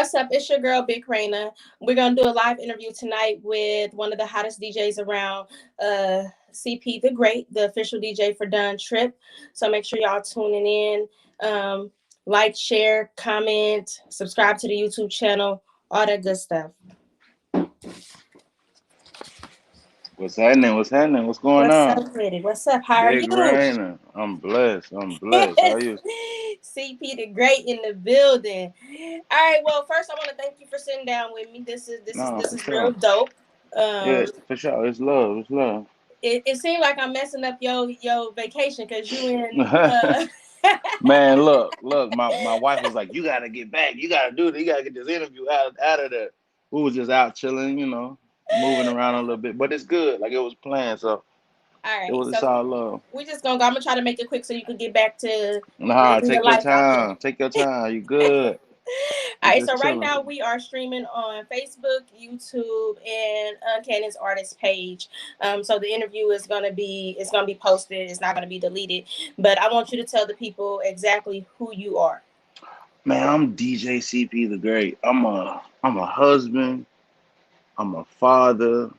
What's up? It's your girl, Big Raina. We're gonna do a live interview tonight with one of the hottest DJs around, CP the Great, the official DJ for Done Trip. So make sure y'all tuning in. Like, share, comment, subscribe to the YouTube channel, all that good stuff. What's happening? What's happening? What's going What's on? up with it? What's up? How are Big you? Rainer. I'm blessed. I'm blessed. How are you? CP the Great in the building. All right. Well, first I want to thank you for sitting down with me. This is this is No, this for is real sure. dope. Yeah, Um, for sure. It's love. It's love. it seemed like I'm messing up your vacation because you in Man, look. My wife was like, "You gotta get back. You gotta do this. You gotta get this interview out of there." We was just out chilling, moving around a little bit, but it's good. Like it was planned, so All it right. was. So It's all love. we just gonna go. I'm gonna try to make it quick so you can get back to Nah, living your take your life out there. time. Take your time. You good? All We right, just so right chilling. now we are streaming on Facebook, YouTube, and Uncannon's artist page. So the interview is gonna be posted. It's not gonna be deleted. But I want you to tell the people exactly who you are. Man, I'm DJ CP the Great. I'm a husband. I'm a father.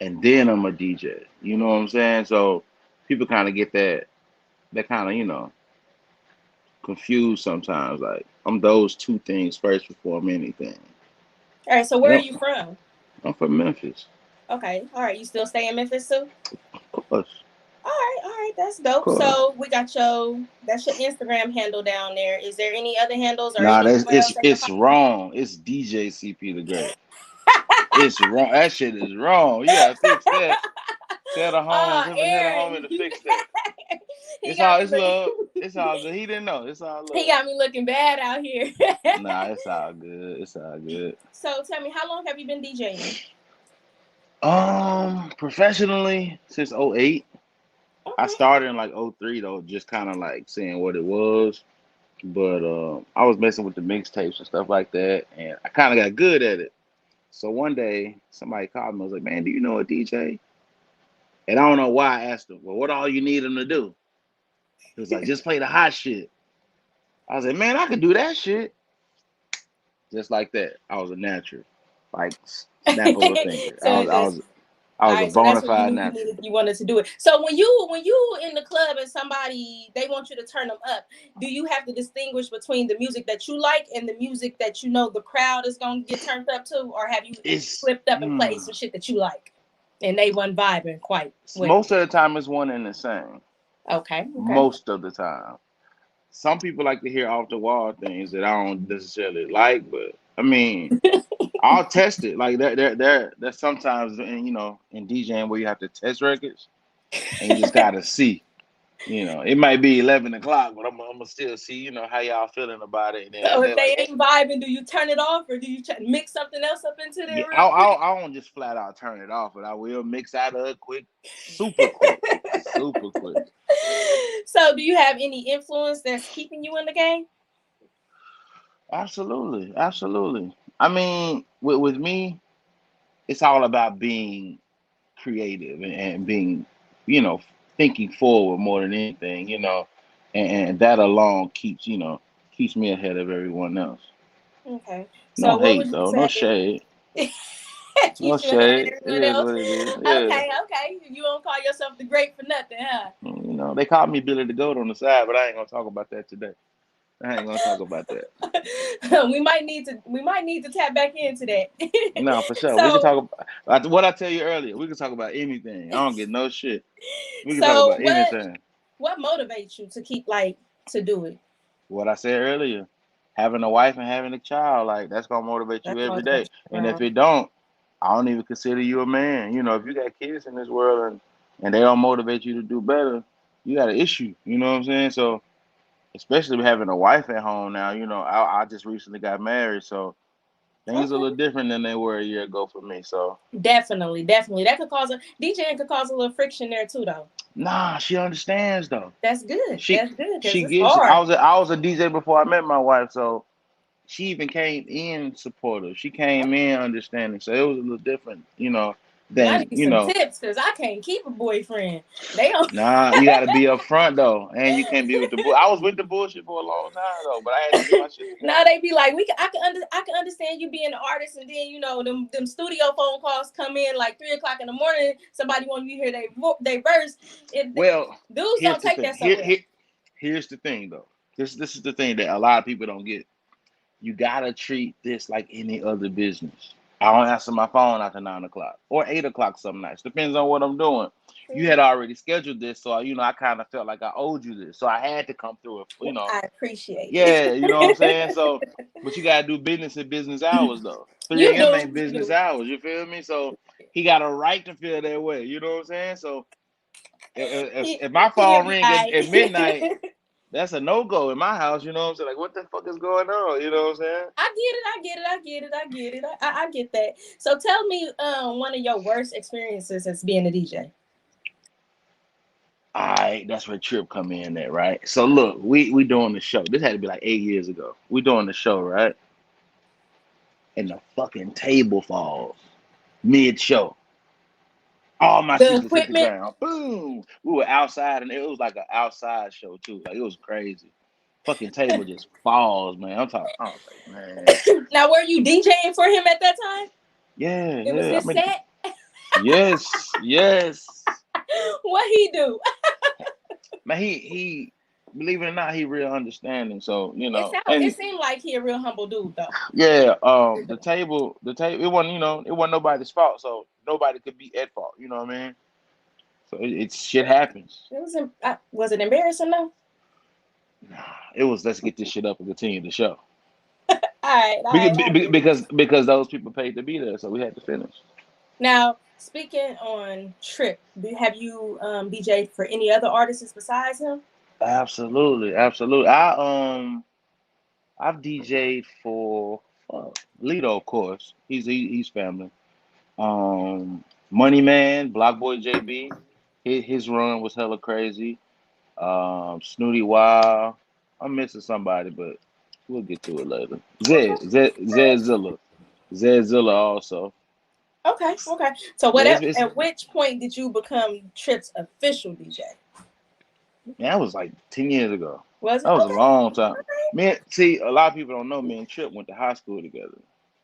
And then I'm a DJ. You know what I'm saying? So people kind of get that kind of confused sometimes. Like I'm those two things first before I'm anything. All right, so You where are know, you from? I'm from Memphis, Okay, all right, you still stay in Memphis too? of course, All right, that's of dope. course. So we got that's your Instagram handle down there. Is there any other handles or Nah, that's anywhere else it's they can it's find? wrong. It's DJ CP the Great. It's wrong. That shit is wrong. You gotta fix that. Tell the Oh, home, tell the Aaron, homie to fix that. he It's got all me it's love. looking. It's all good. He didn't know. It's all He love. got me looking bad out here. Nah, it's all good. It's all good. So tell me, how long have you been DJing? Professionally since '08. I Okay. started in like '03 though, just kind of like seeing what it was. But I was messing with the mixtapes and stuff like that, and I kind of got good at it. So one day, somebody called me. I was like, "Man, do you know a DJ?" And I don't know why I asked him. Well, what all you need him to do? He was like, "Just play the hot shit." I was like, "Man, I could do that shit." Just like that, I was a natural, like snap of a finger. So that's I all was a right. So bona that's when you fide knew natural. you wanted to do it. So when you in the club and somebody they want you to turn them up, do you have to distinguish between the music that you like and the music that you know the crowd is gonna get turned up to, or have you It's slipped up and played some shit that you like and they wasn't vibing quite with it? most of the time it's one and the same. Okay, okay. Most of the time. Some people like to hear off the wall things that I don't necessarily like, but I mean, I'll test it. Like there's sometimes in DJing where you have to test records and you just gotta see. It might be 11 o'clock, but I'm gonna still see, how y'all feeling about it. And then if So if they're like, they hey, ain't vibing, do you turn it off or do you mix something else up into yeah, there real quick? I won't just flat out turn it off, but I will mix out of it quick, super quick, super quick. So do you have any influence that's keeping you in the game? Absolutely, absolutely. I mean, with me, it's all about being creative and being, you know, thinking forward more than anything, and that alone keeps me ahead of everyone else. Okay. No So what hate would you though, no say shade, no keeps you ahead of shade. It everyone is else? what it is. Yeah, Okay, okay. You don't call yourself the great for nothing, huh? they call me Billy the Goat on the side, but I ain't gonna talk about that today. I ain't gonna talk about that. we might need to tap back into that. No, for sure. We can so talk about what I tell you earlier. We can talk about anything. I don't get no shit. We can talk so about what anything. what motivates you to keep like to do it? What I said earlier, having a wife and having a child, like that's gonna motivate you That's every day. motivation. And if it don't, I don't even consider you a man. If you got kids in this world and they don't motivate you to do better, you got an issue. You know what I'm saying? So especially with having a wife at home now, I just recently got married, so things are a Okay. little different than they were a year ago for me. So Definitely, definitely. That could cause a DJing could cause a little friction there too, though. nah, she understands though. That's good. She That's good because she it's gets. hard. I was a DJ before I met my wife, so she even came in supportive. She came in understanding. So it was a little different, I then need some tips because I can't keep a boyfriend. They don't. nah, you got to be upfront though, and you can't be with the bull. I was with the bullshit for a long time though, but I had to get my shit Now together. they be like, I can understand you being an artist, and then them studio phone calls come in like 3 o'clock in the morning. Somebody want you to hear they verse. Well, Dudes here's don't the take thing. that so well. Here's the thing though. This is the thing that a lot of people don't get. You gotta treat this like any other business. I don't answer my phone after 9 o'clock or 8 o'clock some nights. Depends on what I'm doing. You had already scheduled this, so I kind of felt like I owed you this, so I had to come through it. Well, I appreciate Yeah, you know what I'm saying. it. So, but you gotta do business at business hours though. You 3 a.m. do, ain't you business do. hours. You feel me? So he got a right to feel that way. You know what I'm saying? So if my He'll phone be ring all at midnight, right. that's a no go in my house. You know what I'm saying? Like, what the fuck is going on? You know what I'm saying? I get that. So tell me, one of your worst experiences as being a DJ. All right, that's where Trip come in at, right? So look, we doing the show. This had to be like 8 years ago. We doing the show, right? And the fucking table falls mid show. All my The speakers hit the equipment. ground. Boom. We were outside, and it was like an outside show too. Like it was crazy. Fucking table just falls, man. I'm talking. I was like, man, Now, were you DJing for him at that time? yeah, It was yeah. I his mean, set. yes, yes. What he do? Man, he believe it or not, he real understanding. So It and seemed like he a real humble dude though. yeah, the table, it wasn't, it wasn't nobody's fault. So nobody could be at fault. You know what I mean? So it's shit happens. Was it embarrassing though? Nah, it was let's get this shit up and continue the show. All right, I get it. Because those people paid to be there, so we had to finish. Now, speaking on Trip, have you DJed for any other artists besides him? Absolutely, absolutely. I've DJ'd for Lito, of course. He's family. Money Man, Block Boy JB. His run was hella crazy. Snooty Wild. I'm missing somebody, but we'll get to it later. Okay. Zed Zilla also. Okay. So, Yeah, at which point did you become Trip's official DJ? man, that was like 10 years ago. Was it? That was a long time. Okay. Man, see, a lot of people don't know. Me and Trip went to high school together.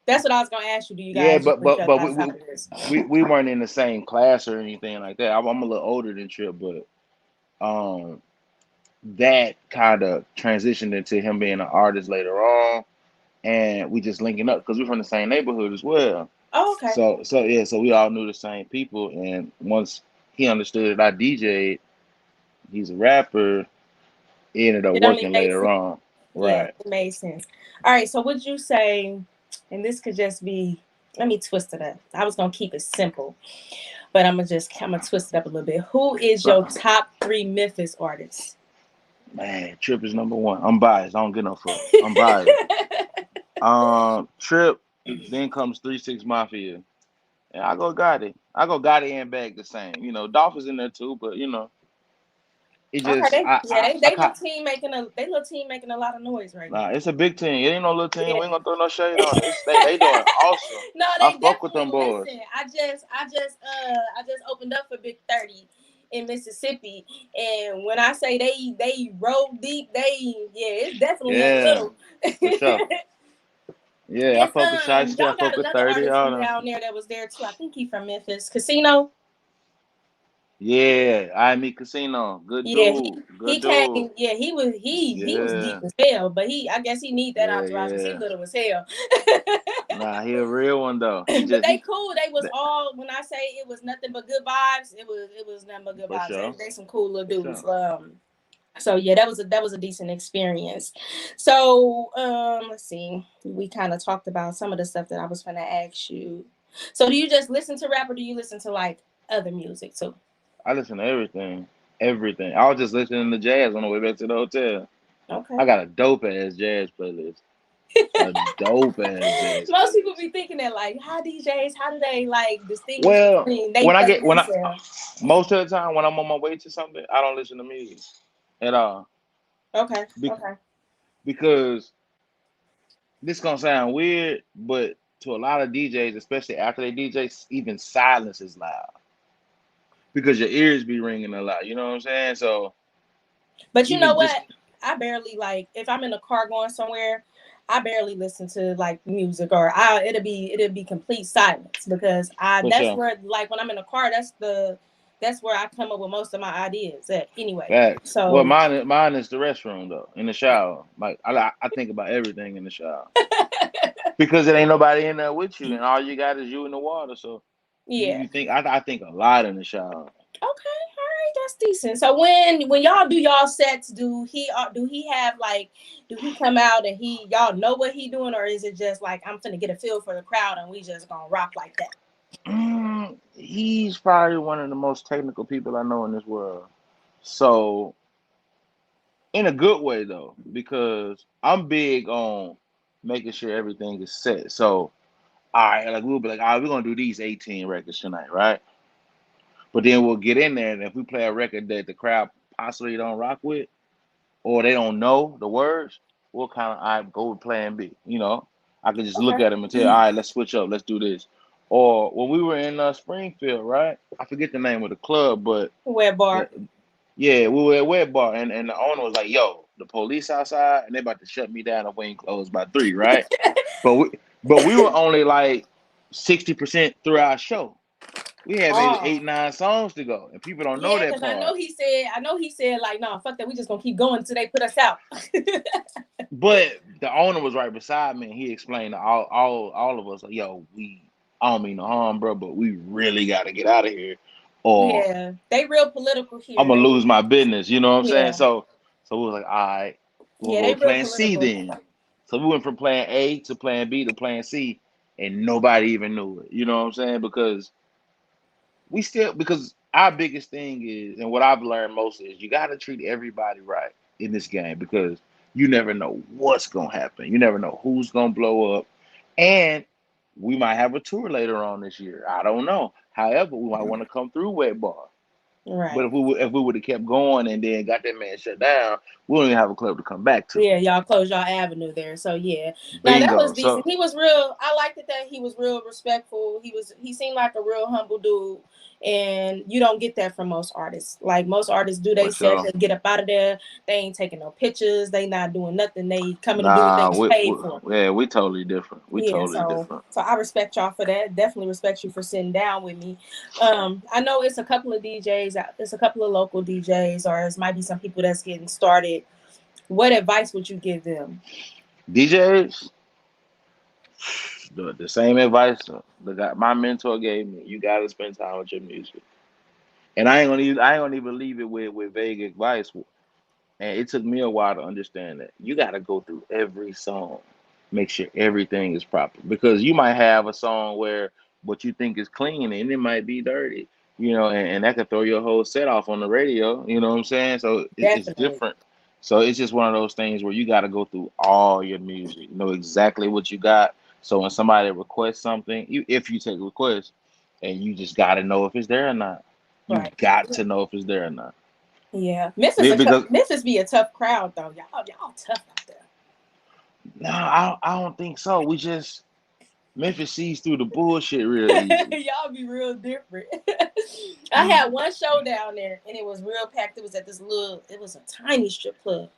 That's what I was gonna ask you. Do you Yeah, guys know but each but other but outside of this? we weren't in the same class or anything like that. I'm a little older than Trip, but um, that kind of transitioned into him being an artist later on, and we just linking up because we're from the same neighborhood as well. Oh, okay. So yeah, so we all knew the same people, and once he understood that I DJ'd, he's a rapper. It ended up It only working made later sense. on, Yeah, right? it made sense. All right. So, would you say, and this could just be, let me twist it up. I was gonna keep it simple, but I'm gonna twist it up a little bit. Who is So, your top three Memphis artists? man, Trip is number one. I'm biased. I don't get no fuck. I'm biased. Trip. Then comes 3 6 Mafia. And I go Gotti. I go Gotti and Bag the same. Dolph is in there too, but it just I They little can't. team making a lot of noise right now. Nah, it's a big team. It ain't no little team. Yeah. We ain't gonna throw no shade on it. They doing awesome. No, I they fuck with definitely them boys. listen. I just opened up for Big 30 in Mississippi, and when I say they roll deep, it's definitely ain't Yeah, little. for sure. Yeah, I It's fuck with Shiesty. I y'all got fuck with another 30. artist All from them. down there that was there too. I think he from Memphis. Casino. Yeah, I meet Casino. Good Yeah, dude. he Good dude. came. Yeah, he was deep Yeah, as hell, but I guess he need that yeah, entourage because he yeah. little as hell. Nah, he a real one though. He But just they he cool. They was all when I say it was nothing but good vibes. It was nothing but good for vibes. sure. They some cool little For dudes. sure. So yeah, that was a decent experience. So let's see. We kind of talked about some of the stuff that I was gonna ask you. So do you just listen to rap or do you listen to like other music too? I listen to everything. Everything. I was just listening to jazz on the way back to the hotel. I Okay. got a dope ass jazz playlist. A dope ass jazz Most people playlist. be thinking that like, how DJs, how do they like distinguish Well, between they when I play get when I themselves? most of the time when I'm on my way to something, I don't listen to music at all. Okay. Be- Okay. because this gonna sound weird, but to a lot of DJs, especially after they DJ, even silence is loud because your ears be ringing a lot. You know what I'm saying? So But you know even just what? I barely like if I'm in a car going somewhere, I barely listen to like music or it'll be complete silence because I for that's sure. where like when I'm in a car, that's where I come up with most of my ideas at anyway. Facts. Well, So mine is the restroom though, in the shower. Like I think about everything in the shower because it ain't nobody in there with you, and all you got is you in the water. So yeah. you think I think a lot in the shower. Okay, all right, that's decent. So when y'all do y'all sets, do he have like do he come out and he y'all know what he doing or is it just like I'm finna get a feel for the crowd and we just gonna rock like that? He's probably one of the most technical people I know in this world. So in a good way though, because I'm big on making sure everything is set. So all right, like we'll be like, all right, we're gonna do these 18 records tonight, right? But then we'll get in there, and if we play a record that the crowd possibly don't rock with, or they don't know the words, we'll kind of I go with Plan B. You know, I could just look Okay. at them and tell, all right, let's switch up, let's do this. Or when we were in Springfield, right? I forget the name of the club, but Web the, bar. yeah, we were at Web Bar, and the owner was like, "Yo, the police outside, and they about to shut me down if we ain't closed by 3, right?" But we were only like 60% through our show. We had maybe Oh. 8 9 songs to go, and people don't know Yeah, that because part. I know he said like, no, fuck that, we just gonna keep going until they put us out. But the owner was right beside me, and he explained to all of us, like, "Yo, I don't mean no harm, bro, but we really got to get out of here, or Yeah, they real political I'm here. gonna lose my business." You know what I'm saying? Yeah, So we was like, "All right, we'll yeah, go they to real Plan C political. then." So we went from Plan A to Plan B to Plan C, and nobody even knew it. You know what I'm saying? Because our biggest thing is, and what I've learned most is, you got to treat everybody right in this game because you never know what's gonna happen. You never know who's gonna blow up, and we might have a tour later on this year. I don't know. However, we might want to come through Wet Bar. But Right. if we would have kept going and then got that man shut down, we don't even have a club to come back to. Yeah, y'all closed y'all avenue there. So yeah. Now that was Bingo. decent. So He was real I liked it that he was real respectful. He seemed like a real humble dude. And you don't get that from most artists. Like most artists do they for set, sure. they get up out of there, they ain't taking no pictures, they not doing nothing, they coming to do what they Nah, was paid for. yeah, we totally different. We Yeah, totally so different. I respect y'all for that. Definitely respect you for sitting down with me. I know it's a couple of DJs, it's a couple of local DJs, or it might be some people that's getting started. What advice would you give them? DJs, the same advice the guy my mentor gave me. You gotta spend time with your music. And I ain't gonna even leave it with vague advice. And it took me a while to understand that you got to go through every song, make sure everything is proper. Because you might have a song where what you think is clean and it might be dirty, and that could throw your whole set off on the radio. You know what I'm saying? So it's Definitely. different. So it's just one of those things where you got to go through all your music, know exactly what you got. So when somebody requests something, if you take a request, and you just got to know if it's there or not. You Right. got to know if it's there or not. Yeah. Because Memphis be a tough crowd though. Y'all tough out there. no, I don't think so. We just Memphis sees through the bullshit real easy. Y'all be real different. I had one show down there and it was real packed. It was at it was a tiny strip club.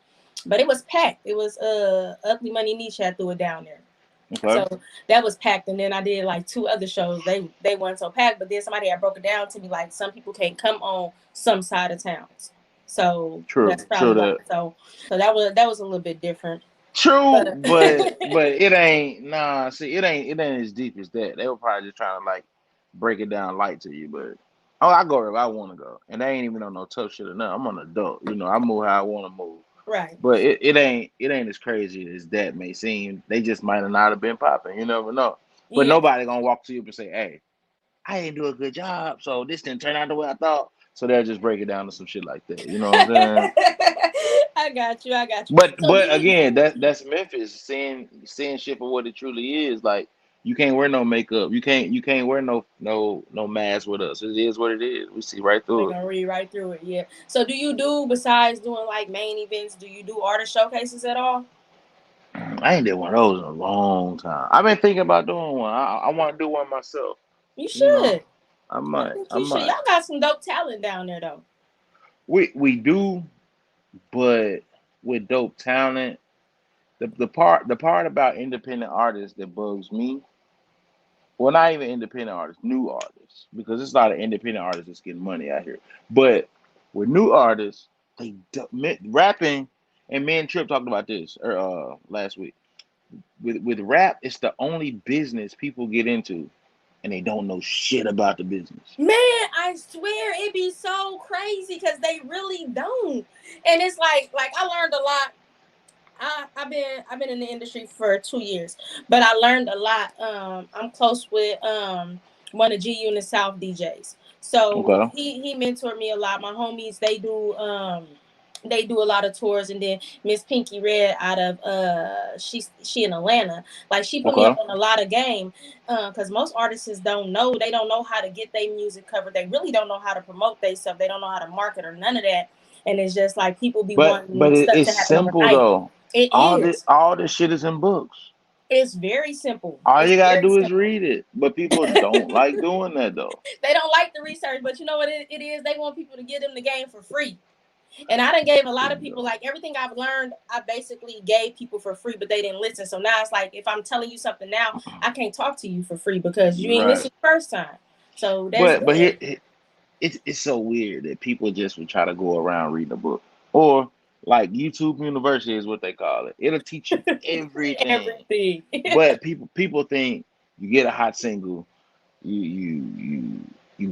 But it was packed. It was Ugly Money Niche had threw it down there. Okay, So that was packed. And then I did like two other shows. They weren't so packed, but then somebody had broke it down to me like some people can't come on some side of towns. So that's true probably why. that. So that was a little bit different. True, But but it ain't nah. See, it ain't as deep as that. They were probably just trying to like break it down light to you. But oh, I go wherever I want to go, and they ain't even on no tough shit or nothing. I'm an adult, I move how I want to move. right. But it ain't as crazy as that may seem. They just might have not have been popping. You never know. But Yeah. nobody gonna walk to you up and say, "Hey, I didn't do a good job, so this didn't turn out the way I thought." So they'll just break it down to some shit like that. You know what I'm saying? I got you. I got you. But So do but you again, do that's Memphis seeing shit for what it truly is. Like you can't wear no makeup. You can't wear no mask with us. It is what it is. We see right They're through it. gonna read right through it, yeah. So do you do besides doing like main events, do you do artist showcases at all? I ain't did one of those in a long time. I've been thinking about doing one. I want to do one myself. You You know, should. I I might. think I you should. might. Y'all got some dope talent down there though. We do, but with dope talent, the part about independent artists that bugs me. Well, not even independent artists, new artists, because it's a lot of independent artists that's getting money out here. But with new artists, rapping, and me and Trip talked about this last week. With rap, it's the only business people get into, and they don't know shit about the business. Man, I swear it be so crazy because they really don't. And it's like I learned a lot. I've been in the industry for 2 years, but I learned a lot. I'm close with one of G Unit South DJs, so Okay, he mentored me a lot. My homies they do a lot of tours, and then Miss Pinky Red out of she in Atlanta, like she put me up okay, on a lot of game, because most artists they don't know how to get their music covered. They really don't know how to promote themselves. They don't know how to market or none of that. And it's just like people be but wanting stuff it's to happen simple overnight. though. It All this is. all this shit is in books. It's very simple. All It's you gotta very do is simple. read it. But people don't like doing that though. They don't like the research, but you know what it is? They want people to give them the game for free. And I done gave a lot of people, like everything I've learned, I basically gave people for free, but they didn't listen. So now it's like if I'm telling you something now, I can't talk to you for free because you ain't Right. listened the first time. So that's But good. it's so weird that people just would try to go around reading a book. Or like YouTube University is what they call it. It'll teach you everything. Everything. But people think you get a hot single, you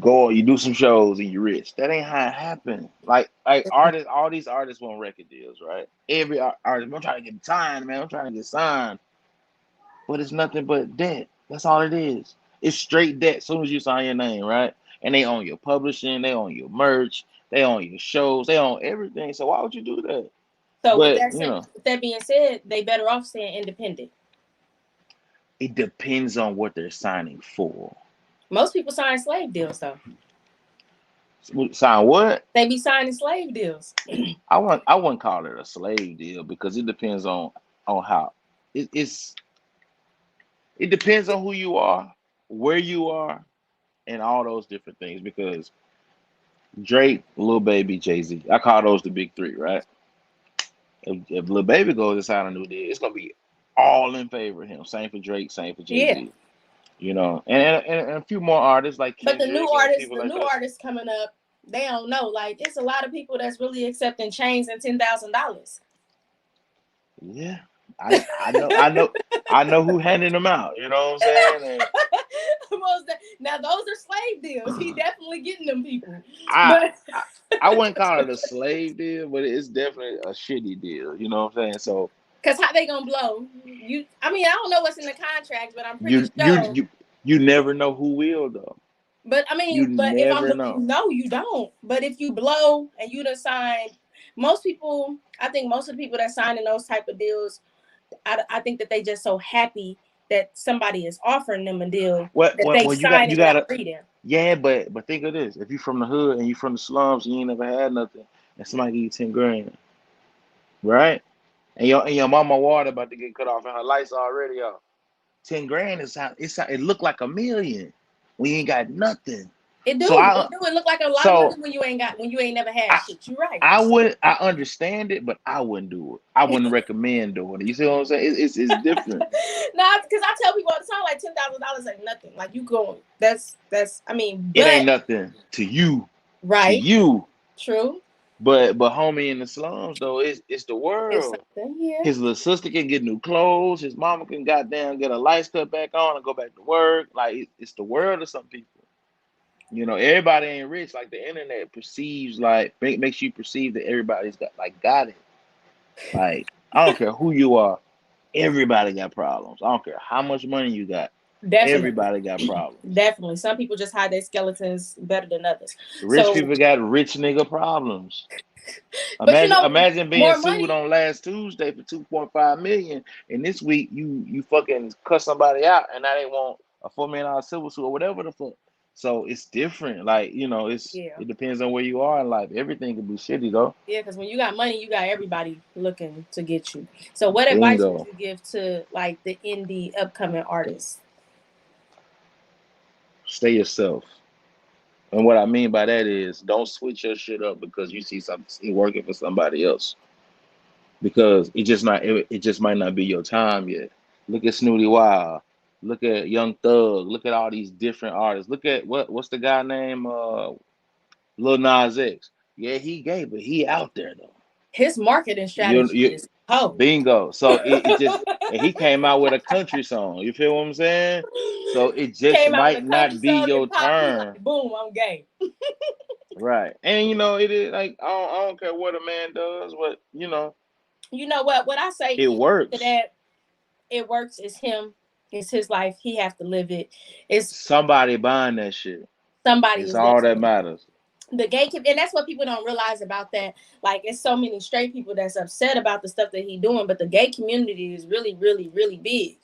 go you do some shows and you're rich. That ain't how it happened. Like artists, all these artists want record deals, right? Every artist, I'm trying to get signed, man. I'm trying to get signed. But it's nothing but debt. That's all it is. It's straight debt as soon as you sign your name, right? And they own your publishing, they own your merch, they own your shows, they own everything. So why would you do that? So with But that said, with that being said, they better off staying independent. it depends on what they're signing for. Most people sign slave deals though. Sign what? They be signing slave deals. I wouldn't call it a slave deal because it depends on how it's it depends on who you are, where you are, and all those different things. Because Drake, Lil Baby, Jay Z, I call those the big three, right? If Lil Baby goes to sign a new deal, it's gonna be all in favor of him. Same for Drake, same for Jay Yeah. Z. And a few more artists like But the new Kendrick and artists, people the like new that. artists coming up, they don't know. Like it's a lot of people that's really accepting chains and $10,000. Yeah, I know who handing them out. You know what I'm saying? Now those are slave deals. He definitely getting them people. I, But I I wouldn't call it a slave deal, but it's definitely a shitty deal. You know what I'm saying? So because how they gonna blow? I don't know what's in the contracts, but I'm pretty you you sure. you you never know who will though. But You but if I'm never know. no, you don't. But if you blow and you done sign, most people, I think most of the people that sign in those type of deals, I think that they just so happy that somebody is offering them a deal What that what they well you got sign you it without gotta reading. yeah, but think of this. If you from the hood and you from the slums and you ain't never had nothing and somebody give you 10 grand, right? And your mama water about to get cut off and her lights already off. 10 grand is how it look like a million. We ain't got nothing. It So do. I It do. It look like a lot of money so when you ain't never had I shit. You right. I understand it, but I wouldn't do it. I wouldn't recommend doing it. You see what I'm saying? It's different. Nah, because I tell people all the time, like $10,000 ain't nothing. Like you go, that's. It ain't But nothing to you, to right, you. true. But homie in the slums though, it's the It's world. something. Yeah. His little sister can get new clothes. His mama can goddamn get a lights cut back on and go back to work. Like it's the world of some people. Everybody ain't rich. Like the internet perceives, like makes you perceive that everybody's got it. Like I don't care who you are, everybody got problems. I don't care how much money you got, Definitely. everybody got problems. Definitely. Some people just hide their skeletons better than others. Rich So, people got rich nigga problems. but Imagine being more sued money. on last Tuesday for 2.5 million, and this week you fucking cuss somebody out, and now they want a $4 million civil suit or whatever the fuck. So it's different. Like, Yeah. it depends on where you are in life. Everything can be shitty though. Yeah, because when you got money, you got everybody looking to get you. So, what advice would Bingo. you give to like the indie upcoming artists? Stay yourself. And what I mean by that is don't switch your shit up because you see something working for somebody else. Because it just might not be your time yet. Look at Snooty Wild. Look at Young Thug. Look at all these different artists. Look at what's the guy name? Lil Nas X. Yeah, he gay, but he out there though. His marketing strategy You is cold. bingo. So it just and he came out with a country song. You feel what I'm saying? So it just Came out with a might country not be song your and popped. He turn. like, boom, I'm gay. Right. And it is like I don't care what a man does, but You know what? What I say it to works. that, it works. It's him. It's his life. He have to live it. It's Somebody buying that shit. somebody It's is all that definitely matters. the gay and that's what people don't realize about that. Like, it's so many straight people that's upset about the stuff that he doing, but the gay community is really, really, really big.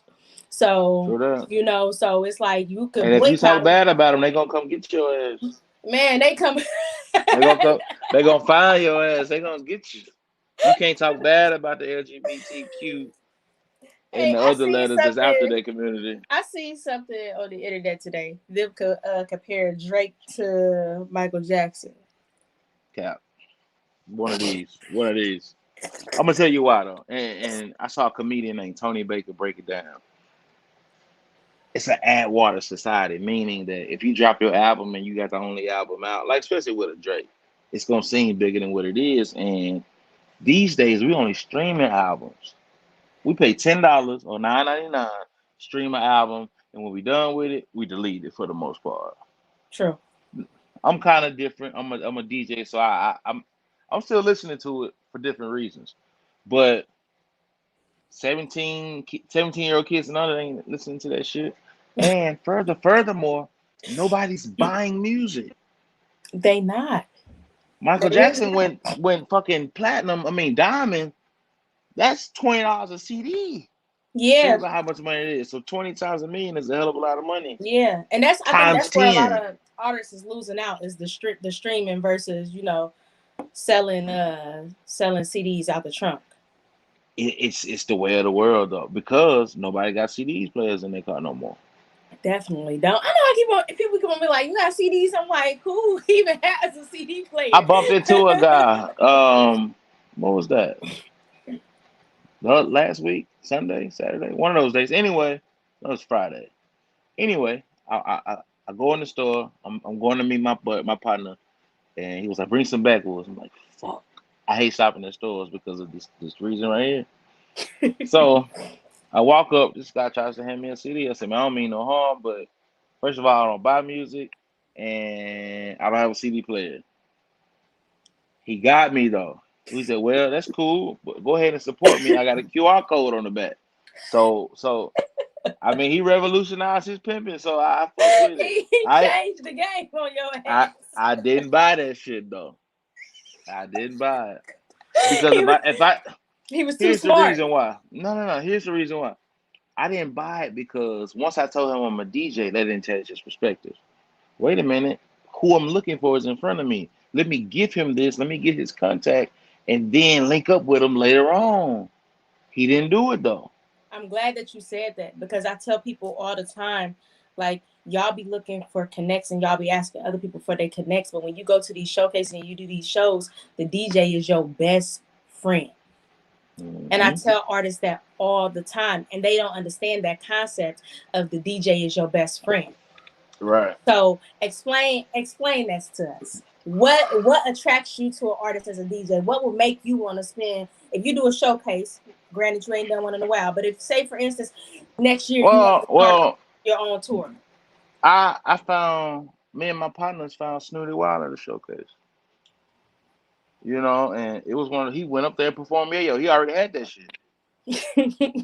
So True that. so it's like you could And if you talk boycott him. bad about them, they gonna come get your ass. Man, they come. They gonna come. They gonna find your ass. They gonna get you. You can't talk bad about the LGBTQ and Hey, the other letters that's after their community. I see something on the internet today. Them compare Drake to Michael Jackson. Cap. One of these. One of these. I'm gonna tell you why though. And I saw a comedian named Tony Baker break it down. It's an add water society, meaning that if you drop your album and you got the only album out, like especially with a Drake, it's gonna seem bigger than what it is. And these days we only streaming albums. We pay $10 or $9.99, stream an album, and when we done with it, we delete it for the most part. True. I'm kind of different. I'm a DJ, so I'm still listening to it for different reasons. But 17-year-old kids and other ain't listening to that shit. And furthermore, nobody's buying music. They not. Michael They really Jackson not. went fucking platinum. I mean diamond. That's $20 a CD. Think Yeah, about how much money it is. So 20 times a million is a hell of a lot of money. yeah, and I think Times that's where a lot 10. of artists is losing out is the streaming versus selling CDs out the trunk. It's the way of the world though, because nobody got CDs players in their car no more. Definitely don't. I know I keep on people keep on be like, you got CDs. I'm like, who even has a CD I player? bumped into a guy. What was that? Last week, Sunday, Saturday, one of those days. Anyway, that was Friday. Anyway, I go in the store. I'm going to meet my partner, and he was like, "Bring some backwoods." I'm like, "Fuck." I hate shopping at stores because of this reason right here. So I walk up. This guy tries to hand me a CD. I said, "Man, I don't mean no harm, but first of all, I don't buy music, and I don't have a CD player." He got me though. He said, "Well, that's cool, but go ahead and support me. I got a QR code on the back." So I mean, he revolutionized his pimping, so I fuck with it. He I changed the game on your I ass. I didn't buy that shit though. I didn't buy it because he if was I he was too here's the smart. reason why. No. Here's the reason why. I didn't buy it because once I told him I'm a DJ, that didn't change his perspective. Wait a minute, who I'm looking for is in front of me. Let me give him this. Let me get his contact, and then link up with him later on. He didn't do it though. I'm glad that you said that because I tell people all the time, like, y'all be looking for connects and y'all be asking other people for their connects, but when you go to these showcases and you do these shows, the DJ is your best friend. And I Hmm. tell artists that all the time, and they don't understand that concept of the DJ is your best friend. Right. So explain that to us. What attracts you to an artist as a DJ? What will make you want to spend if you do a showcase? Granted, you ain't done one in a while, but if say for instance, next year you have Well, to start well, your own tour. I found me and my partners found Snooty Wild at the showcase. And it was he went up there and performed. Yeah, yo, he already had that shit,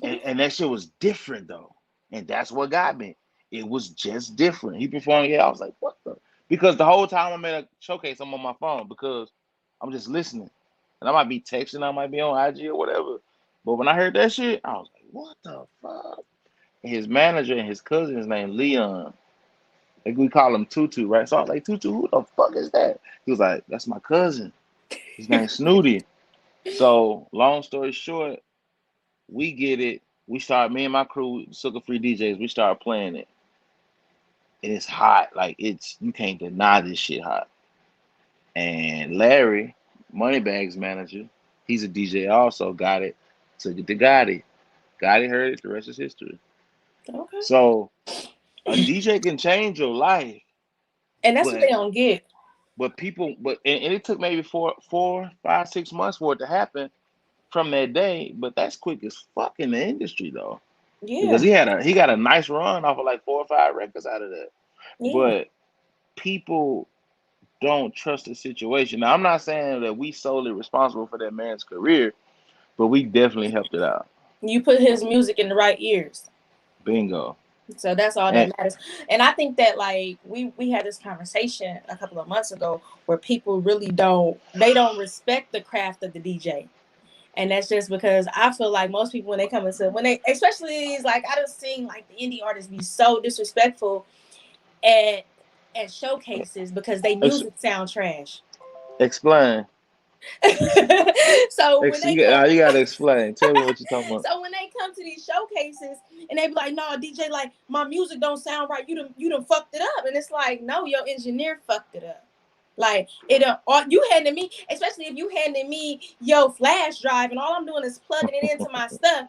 and that shit was different though, and that's what got me. It was just different. He performed. Yeah, I was like, what the? Because the whole time I'm at a showcase, I'm on my phone because I'm just listening, and I might be texting, I might be on IG or whatever. But when I heard that shit, I was like, what the fuck? And his manager and his cousin is named Leon. Like we call him Tutu, right? So I was like, Tutu, who the fuck is that? He was like, that's my cousin. His name's Snooty. So long story short, we get it. We start, me and my crew, Sugar Free DJs, we start playing it. And it's hot. Like you can't deny this shit hot. And Larry, Moneybags manager, he's a DJ also, got it. Took it to Gotti. Gotti heard it, the rest is history. Okay. So a DJ can change your life, And that's what they but don't get. people, and it took maybe 4, 5, 6 months for it to happen from that day. But that's quick as fuck in the industry though, because Yeah. he got a nice run off of like 4 or 5 records out of that. Yeah. But people don't trust the situation. Now I'm not saying that we solely responsible for that man's career, but we definitely helped it out. You put his music in the right ears. Bingo. So that's all that And matters. And I think that like we had this conversation a couple of months ago where people really don't respect the craft of the DJ. And that's just because I feel like most people when they especially like I just seen like the indie artists be so disrespectful at showcases because they ex- music sound trash. explain. So when they You come gotta explain. Tell me what you're talking about. so when they come to these showcases and they be like, "No, DJ, like my music don't sound right. You done fucked it up." And it's like, "No, your engineer fucked it up." Like you handing me, especially if you handing me your flash drive, and all I'm doing is plugging it into my stuff,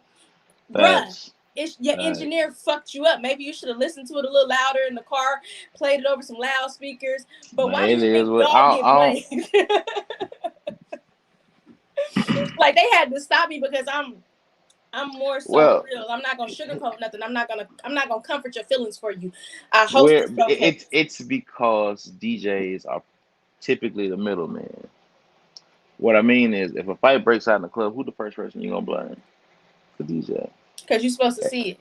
bruh. Facts. It's your Facts. engineer fucked you up. Maybe you should have listened to it a little louder in the car, played it over some loudspeakers. But But why do it you is think what y'all get I blamed? Like they had to stop me because I'm more so well, real. I'm not gonna sugarcoat nothing. I'm not gonna comfort your feelings for you. I host where the showcase. it's because DJs are typically the middleman. What I mean is, if a fight breaks out in the club, who the first person you gonna blame? The DJ. Because you're supposed to see it.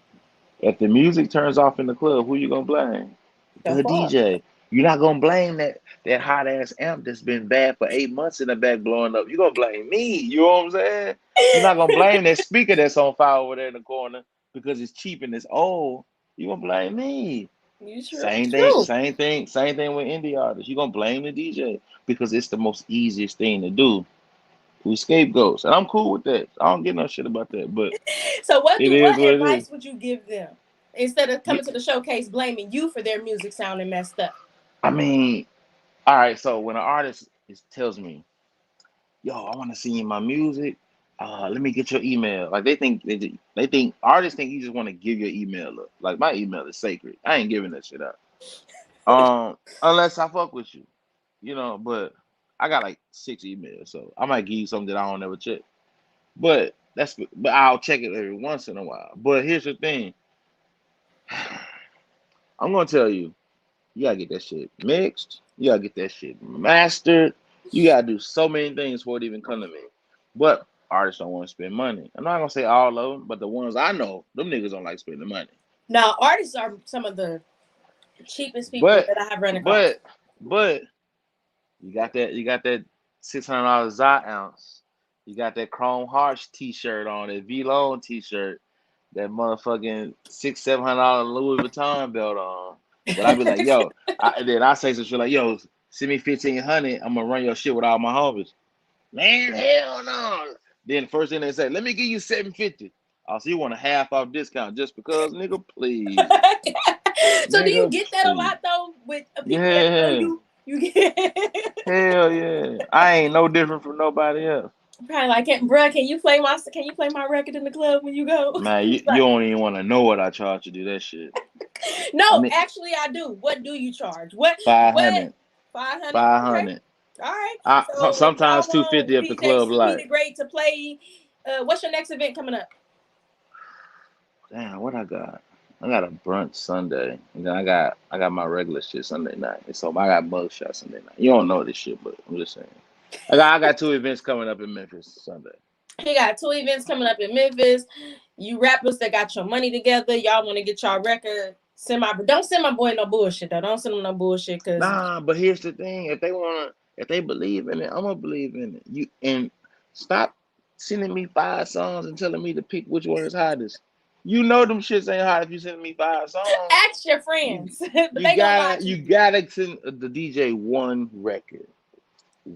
If the music turns off in the club, who you gonna blame? The The fuck. DJ. You're not gonna blame that hot ass amp that's been bad for 8 months in the back blowing up. You're gonna blame me. You know what I'm saying? You're not gonna blame that speaker that's on fire over there in the corner because it's cheap and it's old. You're gonna blame me. You true. Same thing, True. same thing with indie artists. You're gonna blame the DJ because it's the most easiest thing to do. We scapegoats. And I'm cool with that. I don't give no shit about that. But So it is what what it is. advice would you give them instead of You, coming to the showcase blaming you for their music sounding messed up? I mean, all right, so when an artist tells me, yo, I want to see my music. Let me get your email. Like they think artists think you just want to give your email up. Like my email is sacred. I ain't giving that shit out. Unless I fuck with you, But I got like 6 emails, so I might give you something that I don't ever check. But I'll check it every once in a while. But here's the thing. I'm gonna tell you. You gotta get that shit mixed. You gotta get that shit mastered. You gotta do so many things for it to even come to me. But artists don't want to spend money. I'm not gonna say all of them, but the ones I know, them niggas don't like spending money. Now, artists are some of the cheapest people But that I have run across. but but you got that $600 Zot ounce. You got that Chrome Hearts T-shirt on, that V Lone T-shirt, that motherfucking $600-700 Louis Vuitton belt on. But I be like, yo, then I say some shit like, yo, send me 1,500. I'm gonna run your shit with all my homies. Man, hell no. Then the first thing they say, let me give you 750. Oh, so you want a half off discount just because, nigga? Please, So do you nigga, get that a please. lot though with people that know Yeah, you? You get hell yeah. I ain't no different from nobody else. probably like, bruh, can you play my record in the club when you go? Man, you Like, don't even want to know what I charge to do that shit. I no, need actually I do. What do you charge? What 500, 500? Okay. 500. All right. So if Sometimes y'all two want fifty if the DJ club CP like. the Great to play, what's your next event coming up? Damn, what I got? I got a brunch Sunday, and then I got my regular shit Sunday night. And so I got mugshot Sunday night. You don't know this shit, but I'm just saying. I got 2 events coming up in Memphis Sunday. You got 2 events coming up in Memphis. You rappers that got your money together, y'all want to get y'all record. Don't send my boy no bullshit though. Don't send him no bullshit because Nah, but here's the thing: if they believe in it, I'm gonna believe in it. Stop sending me 5 songs and telling me to pick which one is hottest. You know them shits ain't hot if you send me 5 songs. Ask your You friends, but you they gonna lie gotta to you you. gotta send the DJ one record,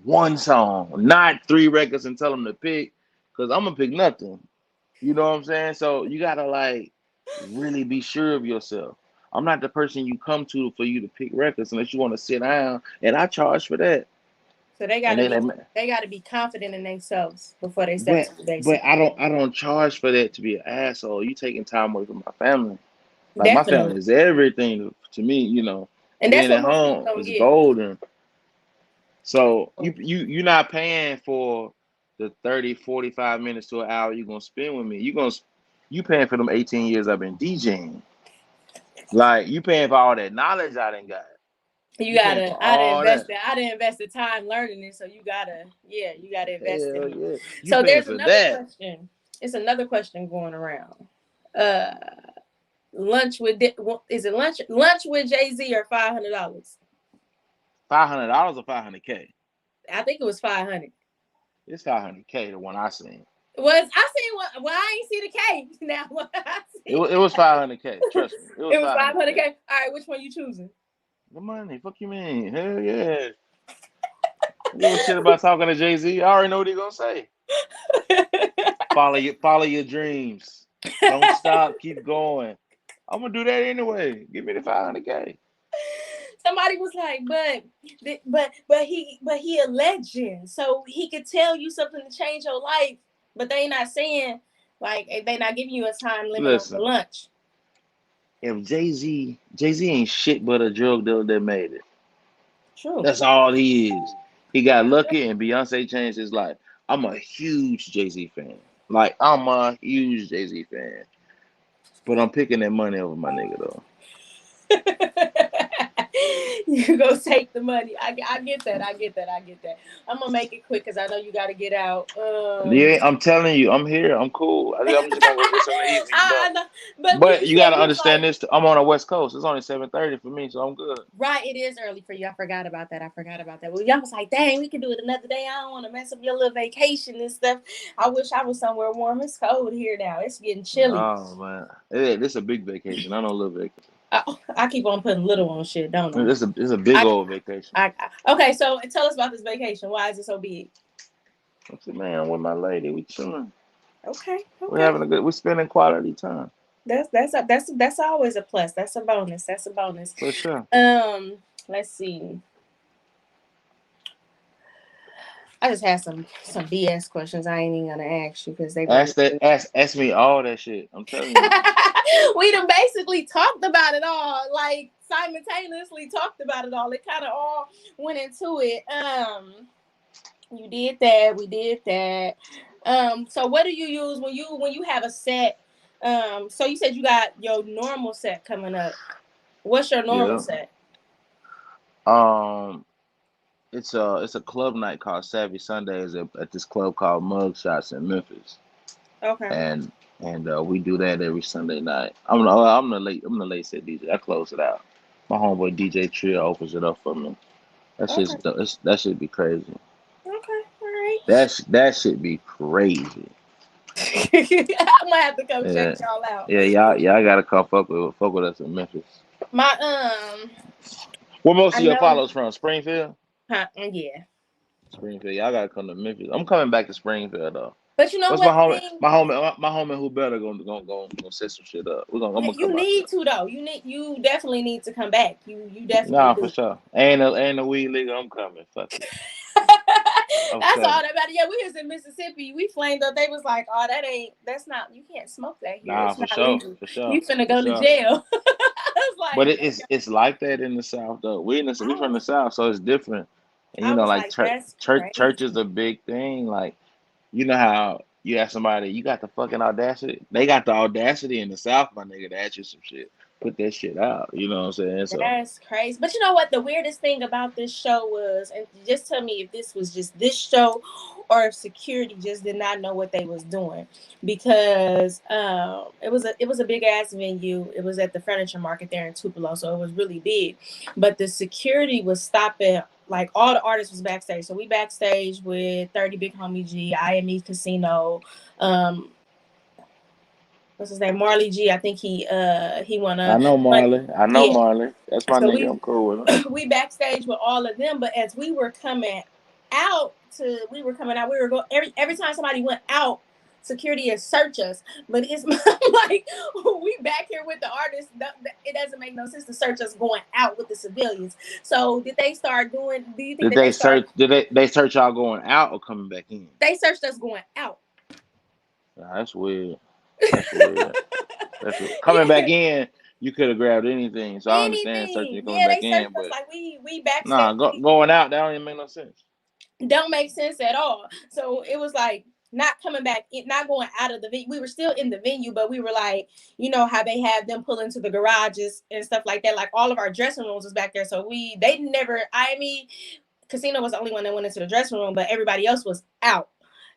one song, not 3 records, and tell them to pick. Cause I'm gonna pick nothing. You know what I'm saying? So you gotta like really be sure of yourself. I'm not the person you come to for you to pick records unless you want to sit down, and I charge for that. So they And gotta they be like, they gotta be confident in themselves before they step but to the but basic. I don't charge for that to be an asshole. You taking time away from my family. Like my family Definitely, is everything to me. You know, and that's being what at most people home don't is get. golden. So you're not paying for the 30, 45 minutes to an hour you're gonna spend with me. You paying for them 18 years I've been DJing. Like you paying for all that knowledge I done got. You You paying gotta, for all that. I didn't invest the time learning it, so you gotta, yeah, you gotta invest in Hell it. yeah. You So paying there's for another that. question. It's another question going around. Uh, lunch with is it lunch with Jay Z or $500? $500 or 500K? I think it was 500. It's 500K the one I seen. Was I seen what? Well, I ain't see the K. Now what I see. It was 500K. Trust me. It was It was 500K. 500K. All right, which one you choosing? The money. Fuck you mean? Hell yeah. I give a shit about talking to Jay-Z. I already know what he gonna say. Follow your dreams. Don't stop. Keep going. I'm gonna do that anyway. Give me the 500K. Somebody was like, but he a legend, so he could tell you something to change your life. But they not saying like they not giving you a time limit on the Listen, lunch. if Jay Z ain't shit but a drug dealer that made it. True. That's all he is. He got lucky and Beyonce changed his life. I'm a huge Jay-Z fan. Like I'm a huge Jay-Z fan. But I'm picking that money over my nigga though. You go take the money. I get that. I get that. I get that. I'm gonna make it quick because I know you got to get out. Yeah, I'm telling you, I'm here. I'm cool. I'm just gonna go get something to eat when you I done. know, but when But you you said gotta you was understand like, this. I'm on the West Coast. It's only 7:30 for me, so I'm good. right, it is early for you. I forgot about that. I forgot about that. Well, y'all was like, dang, we can do it another day. I don't want to mess up your little vacation and stuff. I wish I was somewhere warm. It's cold here now. It's getting chilly. Oh man, this a big vacation. I don't live vacation. I keep on putting little on shit, don't I? It's a big I, old vacation. okay, so tell us about this vacation. Why is it so big? I said, man, I'm with my lady. We chilling. Okay, We're okay. having a good. We're spending quality time That's always a plus. That's a bonus. That's a bonus. for sure. Let's see. I just had some BS questions I ain't even gonna ask you because they really. Ask me all that shit. I'm telling you. We done basically talked about it all, like simultaneously talked about it all. It kind of all went into it. You did that. We did that. So what do you use when you have a set? So you said you got your normal set coming up. What's your normal Yeah. set? Um. It's a club night called Savvy Sundays at this club called Mug Shots in Memphis, Okay. and we do that every Sunday night. I'm the late set DJ. I close it out. My homeboy DJ Trio opens it up for me. Okay. That should be crazy. Okay. All right. That should be crazy. I'm gonna have to come check Yeah, y'all out. yeah, y'all gotta come fuck with us in Memphis. My Where most I of your know. followers from? Springfield. Huh, yeah. Springfield. Y'all gotta come to Memphis. I'm coming back to Springfield though. But you know What's my what homie? thing? My homie who better gonna set some shit up. I'm Yeah, gonna you come out need there. to though. You definitely need to come back. You definitely Nah, for do. sure. Ain't a weed nigga. I'm coming. Fuck it. I'm That's all coming. that matters. Yeah, we was in Mississippi. We flamed up. They was like, "Oh, that's not. You can't smoke that here. Nah, It's for not sure. legal. For sure. You finna For go to sure. jail." I was But like, it's like that in the South though. We I from the was, South, so it's different. And I was like like, that's church is crazy. a big thing. Like you know how you ask somebody, you got the fucking audacity. They got the audacity in the South, my nigga, to ask you some shit. Put that shit out. You know what I'm saying? So That's crazy. But you know what? The weirdest thing about this show was, and just tell me if this was just this show or if security just did not know what they was doing. Because it was a big ass venue. It was at the furniture market there in Tupelo, so it was really big. But the security was stopping, like all the artists was backstage. So we backstage with 30 Big Homie G, IME Casino, um, what's his name, Marley G. I think he won I a know money. Marley. I know Yeah. Marley. That's my So nigga. I'm cool with him. we backstage with all of them, but as we were coming we were coming out, we were going every time somebody went out, security would search us. But it's like we back here with the artists. It doesn't make no sense to search us going out with the civilians. So did they start doing? Do you think Did that they they start? search? Did they search y'all going out or coming back in? They searched us going out. Nah, that's weird. That's weird. That's weird. Coming back Yeah, in, you could have grabbed anything. So I understand searching anything. you coming Yeah, back they in, searched us but like we backstage. nah, going out that don't even make no sense. Don't make sense at all. So it was like not coming back, not going out of the venue. We were still in the venue, but we were like, you know how they have them pull into the garages and stuff like that. Like all of our dressing rooms was back there. So they never. I mean, Casino was the only one that went into the dressing room, but everybody else was out.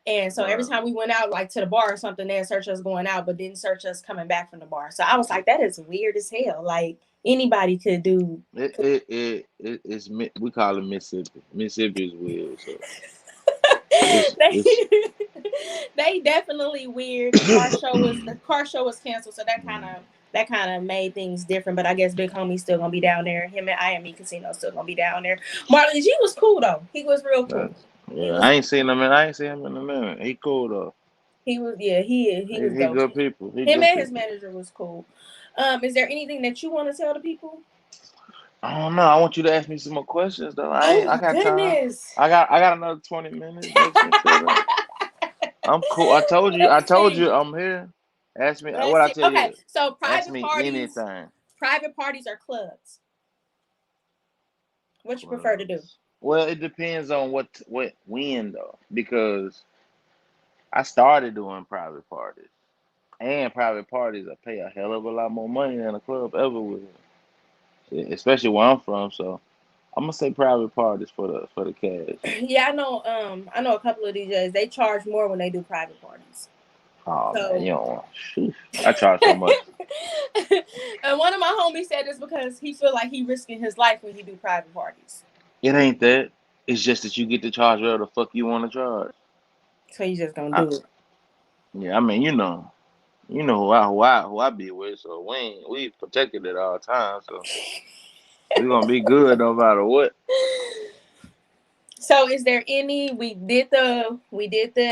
And so every Right. time we went out, like to the bar or something, they'd search us going out, but didn't search us coming back from the bar. So I was like, that is weird as hell. Like anybody could do. It's we call it Mississippi. Mississippi is weird. So they it's they definitely weird. The car show was canceled, so that kind of made things different. But I guess Big Homie's still gonna be down there. Him and IME Casino still gonna be down there. Marlon G was cool though. He was real cool. that's, He yeah. was I ain't seen him in a minute. He cool though. he was yeah he was He dope. good people. He Him good and his people. manager was cool. Is there anything that you want to tell the people? I don't know. I want you to ask me some more questions though. Oh I my got time. goodness. I got another 20 minutes. Let's shut up. I'm cool. I Let's told you see. I'm here. Ask me Let's what I see. tell Okay, you. so Ask me anything. private parties are clubs. What you prefer to do? Clubs. Well, it depends on when though, because I started doing private parties, and private parties I pay a hell of a lot more money than a club ever will, especially where I'm from. So I'm gonna say private parties for the cash. Yeah, I know a couple of DJs. They charge more when they do private parties. Oh man, So you don't want. Sheesh. I charge so much. and one of my homies said this because he feel like he risking his life when he do private parties. It ain't that. It's just that you get to charge whatever the fuck you want to charge. So you just gonna I, do it. yeah, I mean, you know who I be with, so we protected at all times, so we gonna be good no matter what. So is there any we did the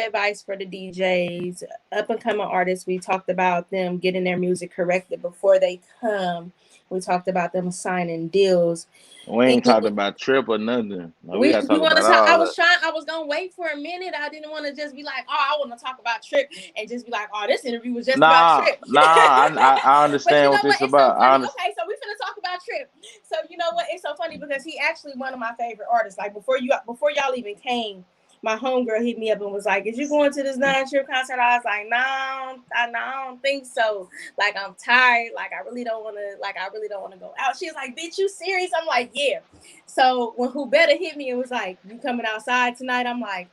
advice for the DJs, up and coming artists. We talked about them getting their music corrected before they come. We talked about them signing deals. We ain't Any talked about trip or nothing. No, we we gotta you talk want to about talk? all that. I was gonna wait for a minute. I didn't want to just be like, oh, I want to talk about Trip and just be like, oh, this interview was just about Trip. I But you understand what know what? this It's so about. funny. Okay, so we finna talk about Trip. So you know what? It's so funny because he actually one of my favorite artists. Like before y'all even came, my homegirl hit me up and was like, "Is you going to this Trip concert?" I was like, "No, I don't think so. Like I'm tired. Like I really don't want to. Like I really don't want to go out." She's like, "Bitch, you serious?" I'm like, "Yeah." So when Who Better hit me and was like, "You coming outside tonight?" I'm like,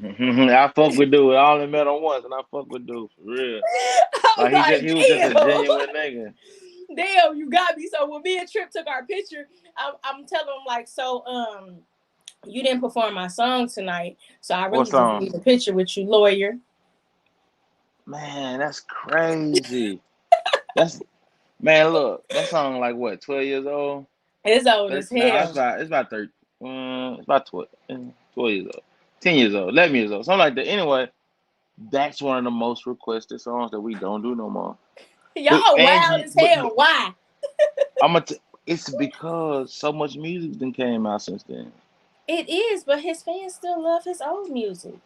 I fuck with dude. I only met him once, and I fuck with dude for real. I was Like like, he was just a damn. genuine nigga. Damn, you got me. So when me and Trip took our picture, I'm telling him like, so you didn't perform my song tonight, so I really What just need song? a picture with you, lawyer. Man, that's crazy. That's man. Look, that song like what? 12 years old. It's old as 13. No, hell. it's about 30. It's about 12 years old. 10 years old. 11 years old. Something like that. Anyway, that's one of the most requested songs that we don't do no more. But Y'all wild Angie, as hell. Why? I'm gonna. It's because so much music then came out since then. It is, but his fans still love his old music.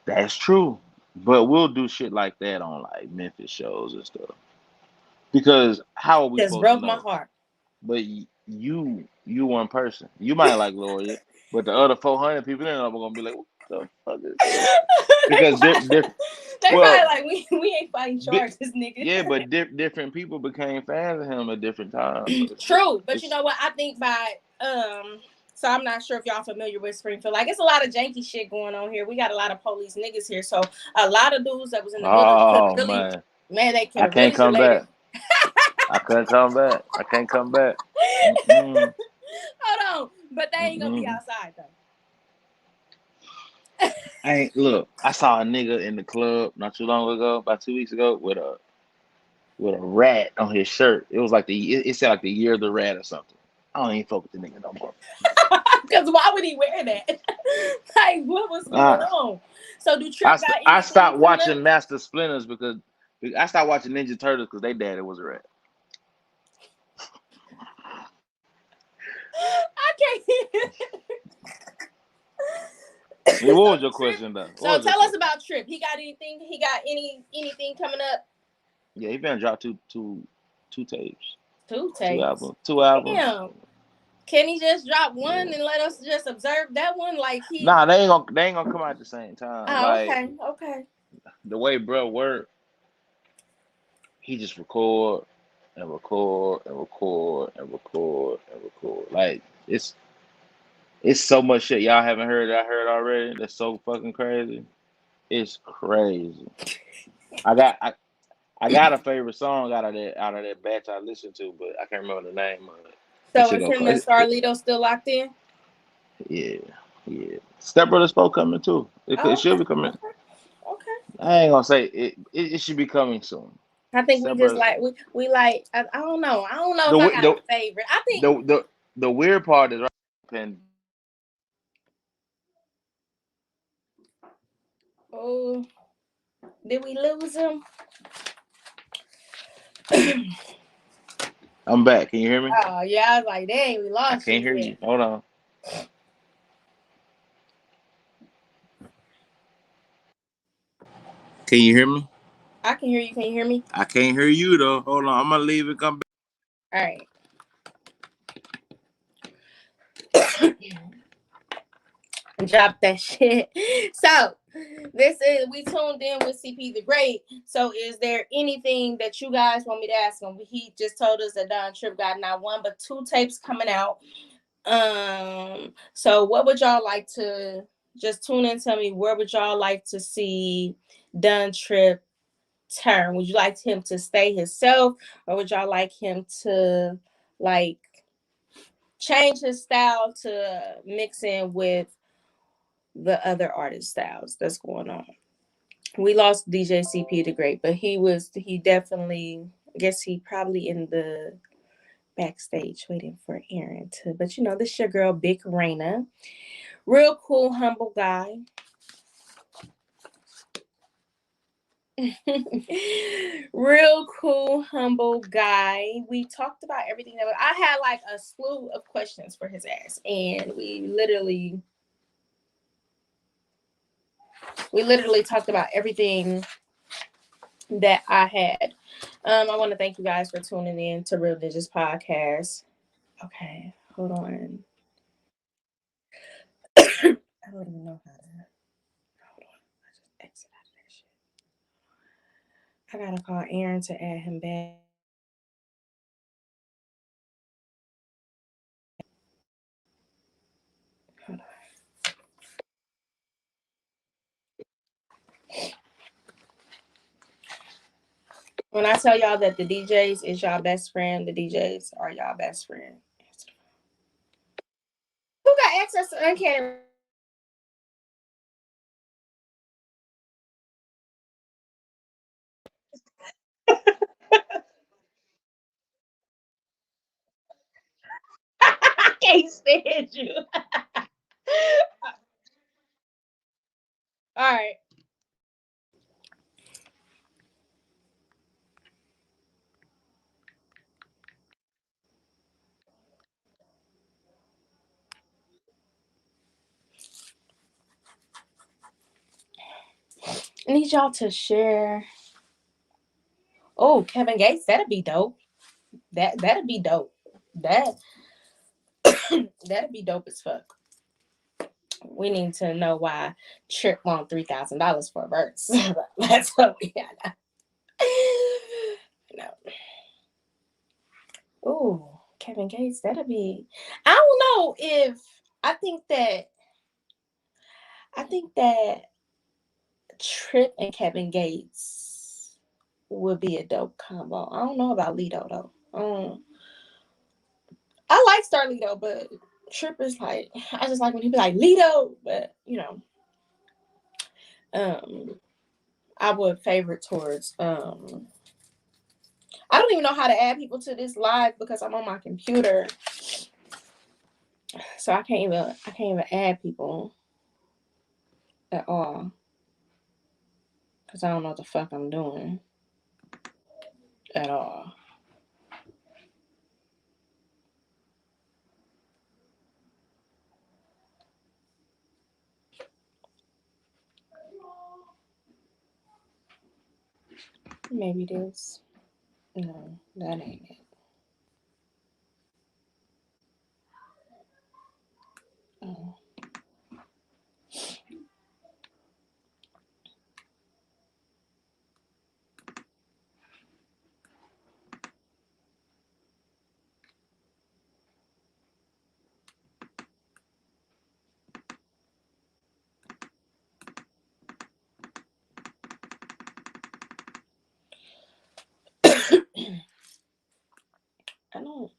That's true. But we'll do shit like that on like Memphis shows and stuff. Because how are we Just supposed to broke my know? heart. But you one person. You might like Lawyer, but the other 400 people in there are gonna be like, what the fuck is this? they Because probably, they probably well, like we ain't fighting di- charges, nigga. yeah, but different people became fans of him at different times. So True, but you it's know what? I think by so I'm not sure if y'all familiar with Springfield. Like it's a lot of janky shit going on here. We got a lot of police niggas here, so a lot of dudes that was in the building could have oh really, man, man, they could I have can't really come related. back. I couldn't come back. I can't come back. Mm-mm. Hold on, but they ain't gonna be Mm-mm. outside though. I ain't look. I saw a nigga in the club not too long ago, about 2 weeks ago, with a with a rat on his shirt. It was like it said like the year of the rat or something. I don't even fuck with the nigga no more. Because why would he wear that? Like, what was going Uh, on? So, do Trip got I anything stopped coming up? watching Master Splinters because I stopped watching Ninja Turtles because they daddy was a rat. I can't. I mean, what So was your Trip. question though? So What was your tell us question? about Trip. He got anything? He got anything coming up? Yeah, he been dropped two tapes, Two two tapes. albums, two albums. Damn. Can he just drop one Yeah. and let us just observe that one? Like he. Nah, they ain't gonna come out at the same time. Oh, Like okay, okay. the way bro work, he just record and record and record and record and record. Like it's so much shit y'all haven't heard that I heard already. That's so fucking crazy. It's crazy. I got I, I got a favorite song out of that batch I listened to, but I can't remember the name of it. That So shit is go him and crazy. Starlito still locked in? Yeah, yeah. Step Brother Spoke coming too. It Oh, should okay, be coming. okay, okay. I ain't gonna say it should be coming soon. I think we Step just Brother. like we like. I don't know. I don't know The if I wi- got a favorite. I think. the the the weird part is right. Oh, did we lose him? I'm back. Can you hear me? Oh yeah, I was like, dang, we I lost can't you hear again. you. Hold on. Can you hear me? I can hear you. Can you hear me? I can't hear you though. Hold on. I'm gonna leave and come back. All right. Drop that shit. So this is we tuned in with CP the Great. So is there anything that you guys want me to ask him? He just told us that Don Trip got not one but two tapes coming out. So what would y'all like to just tune in? Tell me where would y'all like to see Don Trip turn? Would you like him to stay himself, or would y'all like him to like change his style to mix in with the other artist styles that's going on? We lost DJ CP the Great, but he definitely, I guess he probably in the backstage waiting for Aaron to, but this your girl Big Raina. Real cool, humble guy. Real cool, humble guy. We talked about everything that I had like a slew of questions for his ass, and we literally talked about everything that I had. I want to thank you guys for tuning in to Real Digits Podcast. Okay, hold on. I don't even know how to. Hold on. I just exit out of that shit. I gotta call Aaron to add him back. Hold on. When I tell y'all that the DJs is y'all best friend, the DJs are y'all best friend. Who got access to uncanny? I can't stand you. All right. I need y'all to share. Oh, Kevin Gates, that'd be dope. That'd be dope. That that'd be dope as fuck. We need to know why Trick won $3,000 for a verse. That's what we gotta know. Ooh, Kevin Gates, that'd be. I don't know if I think that I think that Trip and Kevin Gates would be a dope combo. I don't know about Lido though. I like Starlito, but Trip is like I just like when he be like Lido, but um I would favor towards I don't even know how to add people to this live because I'm on my computer. So I can't even add people at all. Cause I don't know what the fuck I'm doing at all. Maybe this. No, that ain't it. Oh. I don't.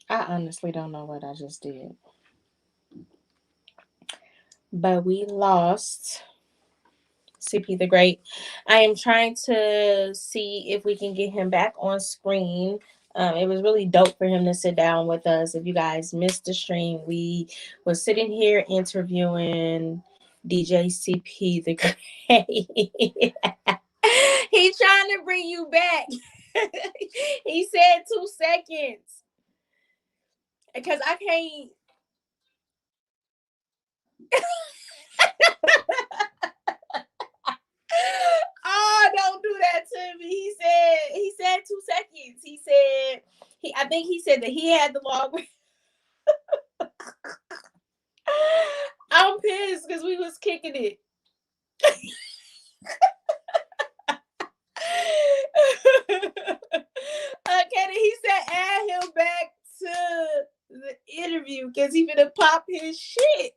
I honestly don't know what I just did. But we lost CP the Great. I am trying to see if we can get him back on screen. It was really dope for him to sit down with us. If you guys missed the stream, we was sitting here interviewing DJ CP the Great. He trying to bring you back. He said 2 seconds because I can't. Oh, don't do that to me. He said 2 seconds. He said I think he said that he had the log. I'm pissed because we was kicking it. Okay, he said add him back to the interview because he finna pop his shit.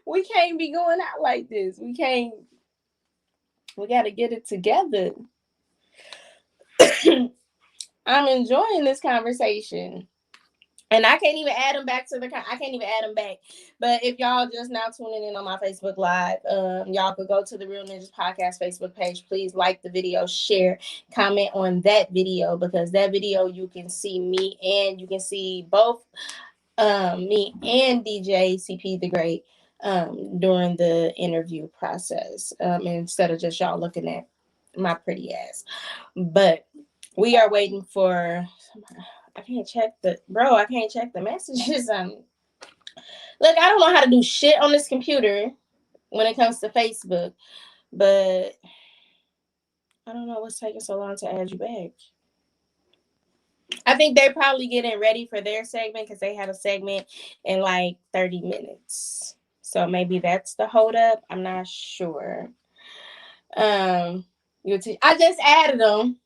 We can't be going out like this. We can't. We gotta get it together. I'm enjoying this conversation. And I can't even add them back to the. I can't even add them back. But if y'all just now tuning in on my Facebook Live, y'all could go to the Real Ninjas Podcast Facebook page. Please like the video, share, comment on that video because that video you can see me and you can see both me and DJ CP the Great during the interview process instead of just y'all looking at my pretty ass. But we are waiting for. I can't check the messages. Look, I don't know how to do shit on this computer when it comes to Facebook, but I don't know what's taking so long to add you back. I think they're probably getting ready for their segment because they have a segment in like 30 minutes. So maybe that's the hold up. I'm not sure. I just added them.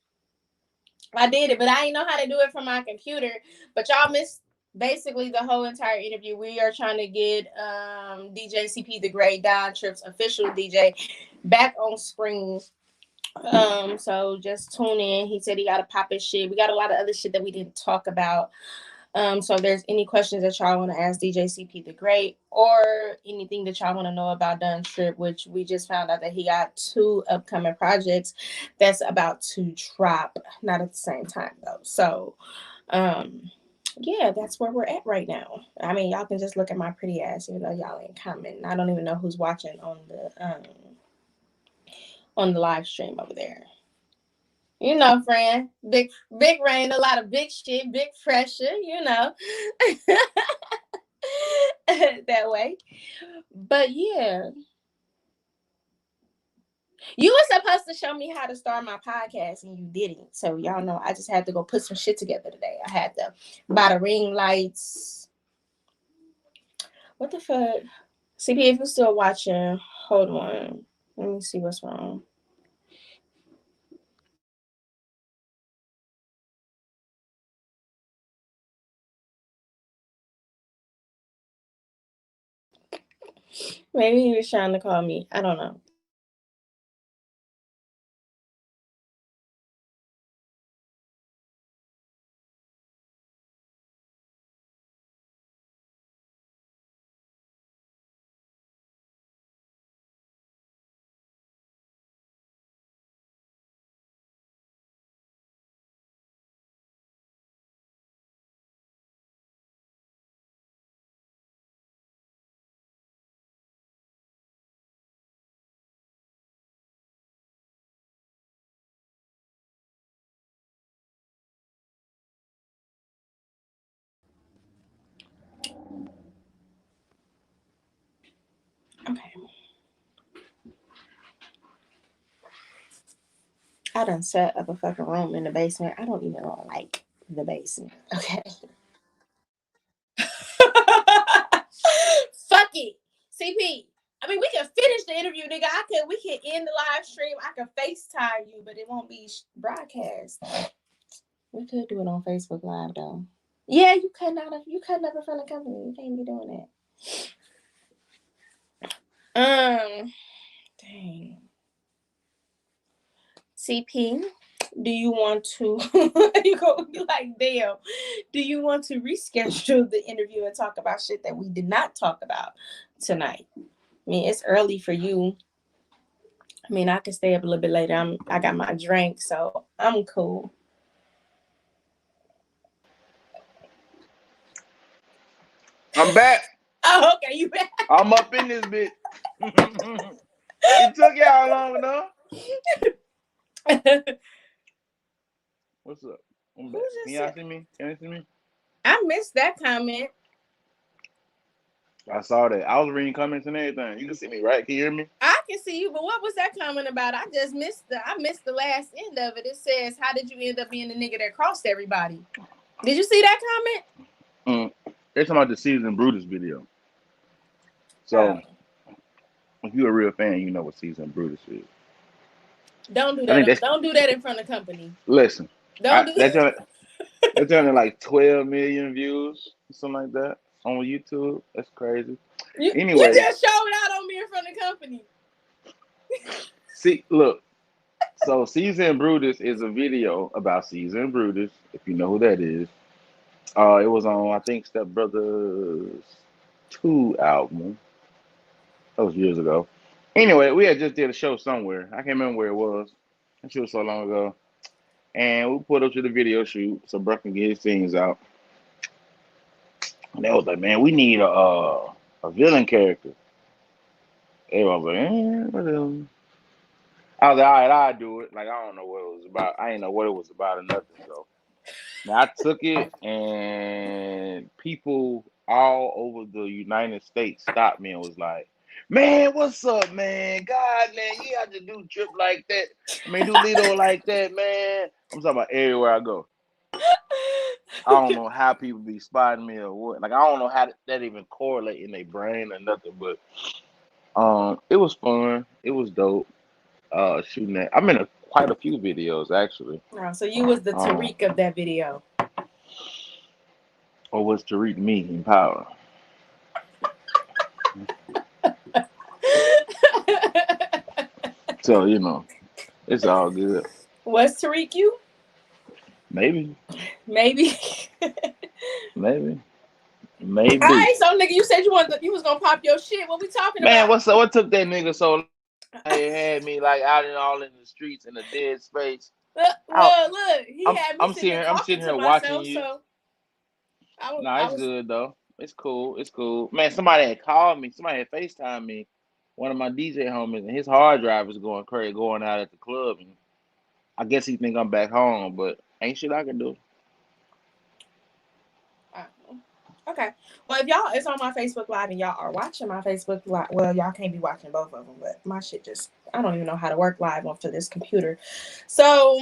I did it, but I didn't know how to do it from my computer. But y'all missed basically the whole entire interview. We are trying to get DJ CP the Great, Don Tripp's official DJ, back on screen. So just tune in. He said he got to pop his shit. We got a lot of other shit that we didn't talk about. So if there's any questions that y'all want to ask DJ CP the Great or anything that y'all want to know about Dunn Trip, which we just found out that he got 2 upcoming projects that's about to drop, not at the same time though. So yeah, that's where we're at right now. I mean, y'all can just look at my pretty ass, even though y'all ain't commenting. I don't even know who's watching on the live stream over there. You know, friend, big rain, a lot of big shit, big pressure, you know. That way. But yeah. You were supposed to show me how to start my podcast and you didn't. So y'all know I just had to go put some shit together today. I had to buy the ring lights. What the fuck? CP, if you're still watching, hold on. Let me see what's wrong. Maybe he was trying to call me. I don't know. I done set up a fucking room in the basement. I don't even like the basement. Okay. Fuck it. CP. I mean, we can finish the interview, nigga. We can end the live stream. I can FaceTime you, but it won't be broadcast. We could do it on Facebook Live though. Yeah, you cutting up in front of the company. You can't be doing that. Dang. CP, do you want to you gonna be like, damn, do you want to reschedule the interview and talk about shit that we did not talk about tonight? I mean, it's early for you. I mean, I can stay up a little bit later. I got my drink, so I'm cool. I'm back. Oh, okay, you back. I'm up in this bitch. It took y'all long enough. What's up? I'm back. Can y'all see me? Can you see me? I missed that comment. I saw that. I was reading comments and everything. You can see me, right? Can you hear me? I can see you, but what was that comment about? I just missed the last end of it. It says, "How did you end up being the nigga that crossed everybody?" Did you see that comment? They're talking about the Seasoned Brutus video. So, if you're a real fan, you know what Seasoned Brutus is. Don't do that. Don't do that in front of company. Listen, don't do that. They're turning like 12 million views, something like that, on YouTube. That's crazy. Anyway, you just showed out on me in front of company. See, look. So, Seasoned Brutus is a video about Seasoned Brutus, if you know who that is. It was on, I think, Step Brothers 2 album. That was years ago. Anyway, we had just did a show somewhere. I can't remember where it was. That shit was so long ago. And we put up to the video shoot so Bruck can get his things out. And they was like, man, we need a villain character. Everyone was like, whatever. I was like, all right, I'll do it. Like, I don't know what it was about. I didn't know what it was about or nothing. So now I took it, and people all over the United States stopped me and was like, man, what's up, man? God, man, you have to do Trip like that. I mean, do Lito like that, man. I'm talking about everywhere I go. I don't know how people be spotting me or what. Like, I don't know how that even correlate in their brain or nothing. But it was fun. It was dope. Shooting that. I'm in quite a few videos actually. Oh, so you was the Tariq of that video. Or was Tariq me in power? So, you know, it's all good. Was Tariq you? Maybe. Maybe. Maybe. Maybe. All right, so nigga, you said you was gonna pop your shit. What we talking about? Man, what took that nigga so long? It had me like out and all in the streets in a dead space. Well, look, he had me I'm sitting here watching you. So it's good though. It's cool. It's cool. Man, somebody had called me. Somebody had FaceTimed me. One of my DJ homies, and his hard drive is going crazy, going out at the club. And I guess he think I'm back home, but ain't shit I can do. Okay. Well, if y'all, it's on my Facebook Live and y'all are watching my Facebook Live. Well, y'all can't be watching both of them, but my shit I don't even know how to work live onto this computer. So,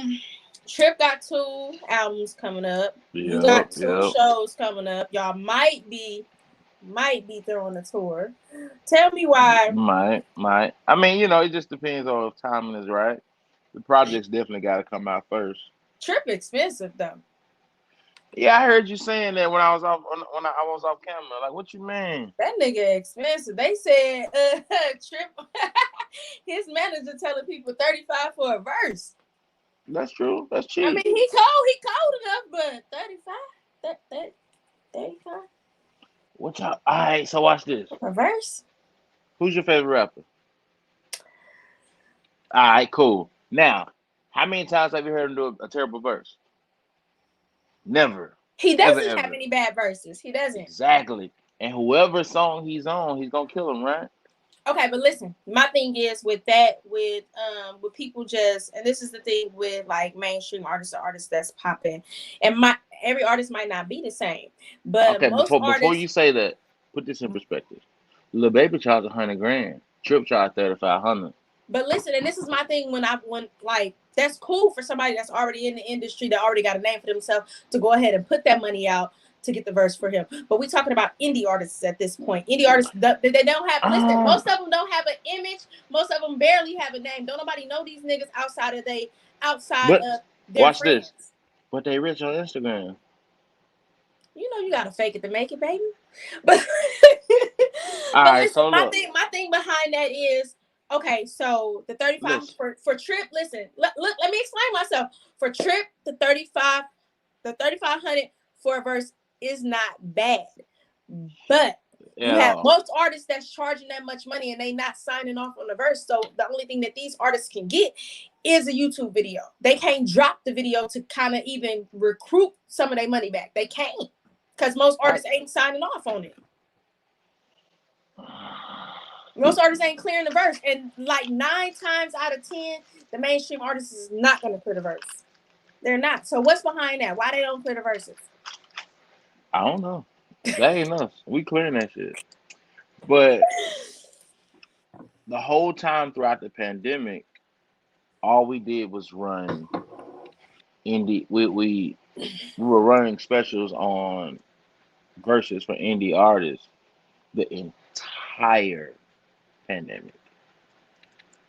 Trip got 2 albums coming up. You got 2 shows coming up. Y'all might be throwing a tour. Tell me why. Might. I mean, you know, it just depends on if timing is right. The project's definitely got to come out first. Trip expensive though. Yeah, I heard you saying that when I was off camera. Like, what you mean? That nigga expensive. They said Trip his manager telling people $35 for a verse. That's true. That's cheap. I mean, he cold enough, but 35. What y'all? All right, so watch this. A verse. Who's your favorite rapper? All right, cool. Now, how many times have you heard him do a terrible verse? Never. He doesn't have any bad verses. He doesn't. Exactly. And whoever song he's on, he's gonna kill him, right? Okay, but listen, my thing is with people just, and this is the thing with like mainstream artists or artists that's popping, and every artist might not be the same. But okay, before you say that, put this in perspective. Lil Baby charged $100,000. Trip charged $3,500. But listen, and this is my thing when That's cool for somebody that's already in the industry, that already got a name for themselves, to go ahead and put that money out to get the verse for him. But we talking about indie artists at this point. Indie artists, they don't have, listen, Um, most of them don't have an image. Most of them barely have a name. Don't nobody know these niggas outside but of their watch this. friends. But they rich on Instagram. You know you gotta fake it to make it, baby. But All but right, listen, so look, my thing behind that is, okay. So the 35 listen. for Trip. Listen, let me explain myself. For Trip, the 3500 for a verse is not bad, but you At have all. most artists that's charging that much money and they not signing off on the verse. So the only thing that these artists can get is a YouTube video. They can't drop the video to kind of even recruit some of their money back. They can't, because most I, artists ain't signing off on it. Most artists ain't clearing the verse, and like 9 times out of 10, the mainstream artist is not going to clear the verse. They're not. So what's behind that? Why they don't clear the verses? I don't know. That ain't us. We clearing that shit. But the whole time throughout the pandemic, all we did was run indie. We were running specials on verses for indie artists the entire pandemic.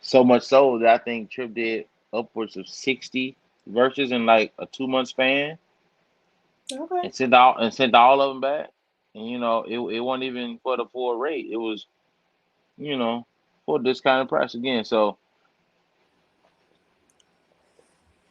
So much so that I think Trip did upwards of 60 verses in like a 2 month span, Okay. and sent all of them back. And it wasn't even for the full rate. It was you know for a discounted price again. So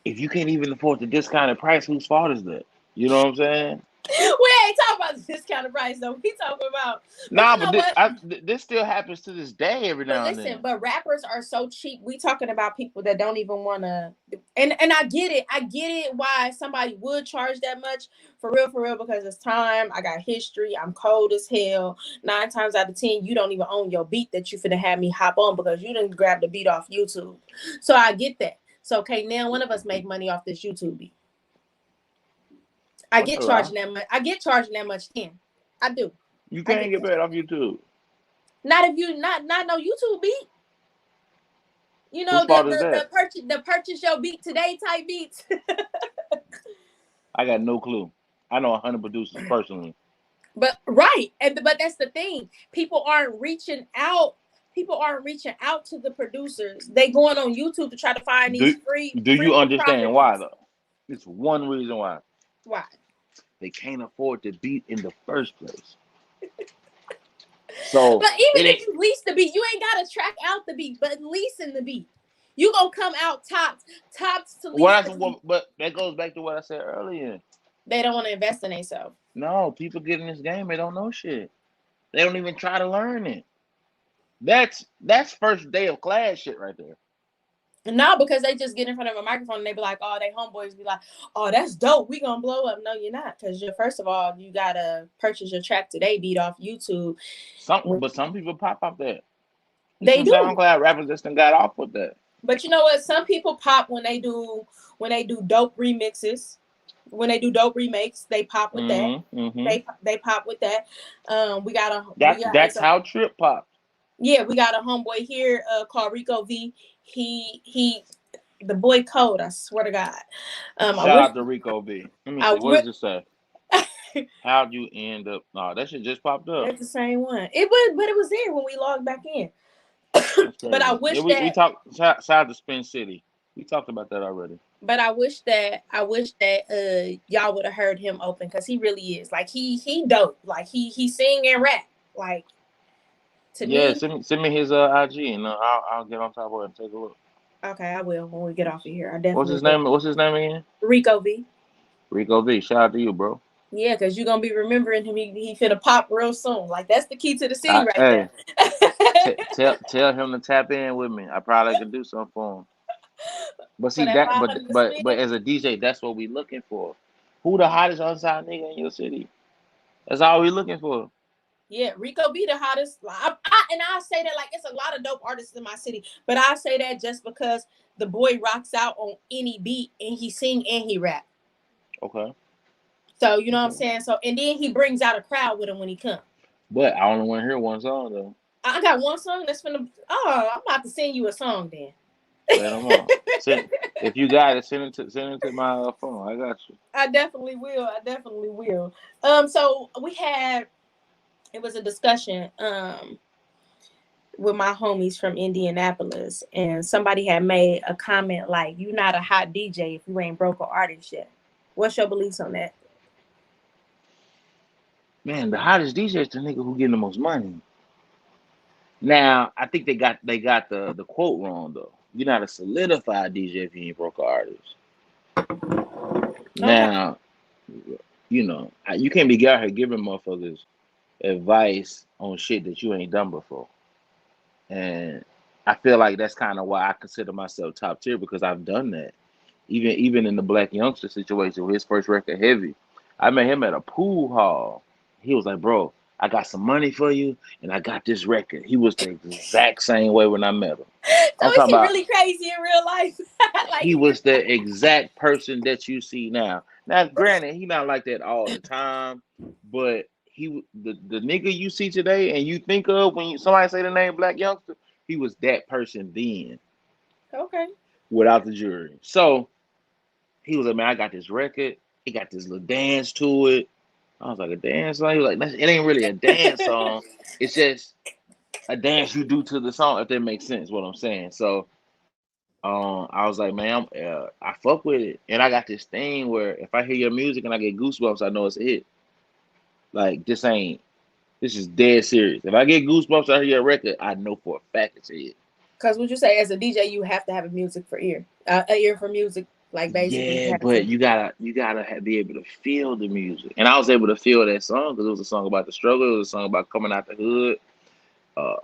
if you can't even afford the discounted price, whose fault is that? You know what I'm saying? We ain't talking about the discounted price though. We talking about, but Nah, you but know this, what? this still happens to this day every But now and listen, then. but rappers are so cheap. We talking about people that don't even want to. And I get it. I get it. Why somebody would charge that much, for real, because it's time. I got history. I'm cold as hell. 9 times out of 10, you don't even own your beat that you finna have me hop on because you didn't grab the beat off YouTube. So I get that. So okay, now one of us make money off this YouTube beat. I What's get a lie? charging that much. I get charging that much then. I do. You I can't get get that. paid off YouTube. Not if you not no YouTube beat. You know Whose the fault is the that? the purchase your beat today type beats. I got no clue. I know 100 producers personally. But right, but that's the thing. People aren't reaching out. People aren't reaching out to the producers. They going on YouTube to try to find these Do do free you for profit understand why beats. though? It's one reason why. Why? They can't afford the beat in the first place. So But even it if ain't. you lease the beat, you ain't gotta track out the beat, but leasing the beat. You gonna come out tops to lease the beat. But that goes back to what I said earlier. They don't want to invest in themselves. No, people get in this game, they don't know shit. They don't even try to learn it. That's first day of class shit right there. No, because they just get in front of a microphone and they be like, oh, they homeboys be like, oh, that's dope. We gonna blow up. No, you're not. Because you're, first of all, you gotta purchase your track today beat off YouTube. Some people pop up there. There's They some do. SoundCloud rappers that done got off with that. But you know what? Some people pop when they do dope remixes. When they do dope remakes, they pop with that. Mm-hmm. They pop with that. That that's how Trip popped. We got a homeboy here called Rico V. He the boy code. I swear to God. I Shout wish out to Rico B. Let me I see. What wish does it say? How'd you end up? No, that shit just popped up. That's the same one. It was, but it was there when we logged back in. That's But I crazy. Yeah, wish we that talked shout out to Spin City. We talked about that already. I wish that y'all would have heard him open, because he really is like he dope. Like he sing and rap. Like, to Yeah, me, send me his IG and I'll get on top of it and take a look. okay, I will when we get off of here. I What's definitely his will. name? What's his name again? Rico V. Rico V. Shout out to you, bro. Yeah, because you're gonna be remembering him. He finna pop real soon. Like, that's the key to the city right there. Hey, tell him to tap in with me. I probably could do something for him. But For see that that, 500 to but spin. as a DJ, that's what we looking for. Who the hottest unsigned nigga in your city? That's all we looking for. Yeah, Rico be the hottest. And I say that like it's a lot of dope artists in my city, but I say that just because the boy rocks out on any beat and he sing and he rap. Okay. So you know what I'm Okay. saying. So and then he brings out a crowd with him when he comes. But I only want to hear one song though. I got one song that's finna. Oh, I'm about to send you a song then. Say no more. Send, if you got it, send it to my phone. I got you. I definitely will. I definitely will. So we had, it was a discussion with my homies from Indianapolis, and somebody had made a comment like, "You're not a hot DJ if you ain't broke an artist yet." What's your beliefs on that? Man, the hottest DJ is the nigga who getting the most money. Now, I think they got the quote wrong though. You're not a solidified DJ if you ain't broke an artist. Okay. Now, you can't be out here giving motherfuckers advice on shit that you ain't done before. And I feel like that's kind of why I consider myself top tier because I've done that. Even in the Black Youngster situation with his first record, Heavy, I met him at a pool hall. He was like, "Bro, I got some money for you, and I got this record." He was the exact same way when I met him. So I'm is talking he about really crazy in real life? Like he he was just the exact person that you see now. Now, granted, he not like that all the time, but the nigga you see today and you think of when somebody say the name Black Youngster, he was that person then okay. without the jury. So he was like, "Man, I got this record. He got this little dance to it." I was like, "A dance song?" He was like, "It ain't really a dance song. It's just a dance you do to the song, if that makes sense, what I'm saying." So I was like, "Man, I fuck with it." And I got this thing where if I hear your music and I get goosebumps, I know it's a hit. Like, this is dead serious. If I get goosebumps, I hear your record, I know for a fact it's a hit. Because would you say as a DJ you have to have a music for ear, a ear for music, like basically you Yeah, have to. but you gotta be able to feel the music, and I was able to feel that song because it was a song about the struggle. It was a song about coming out the hood. Uh,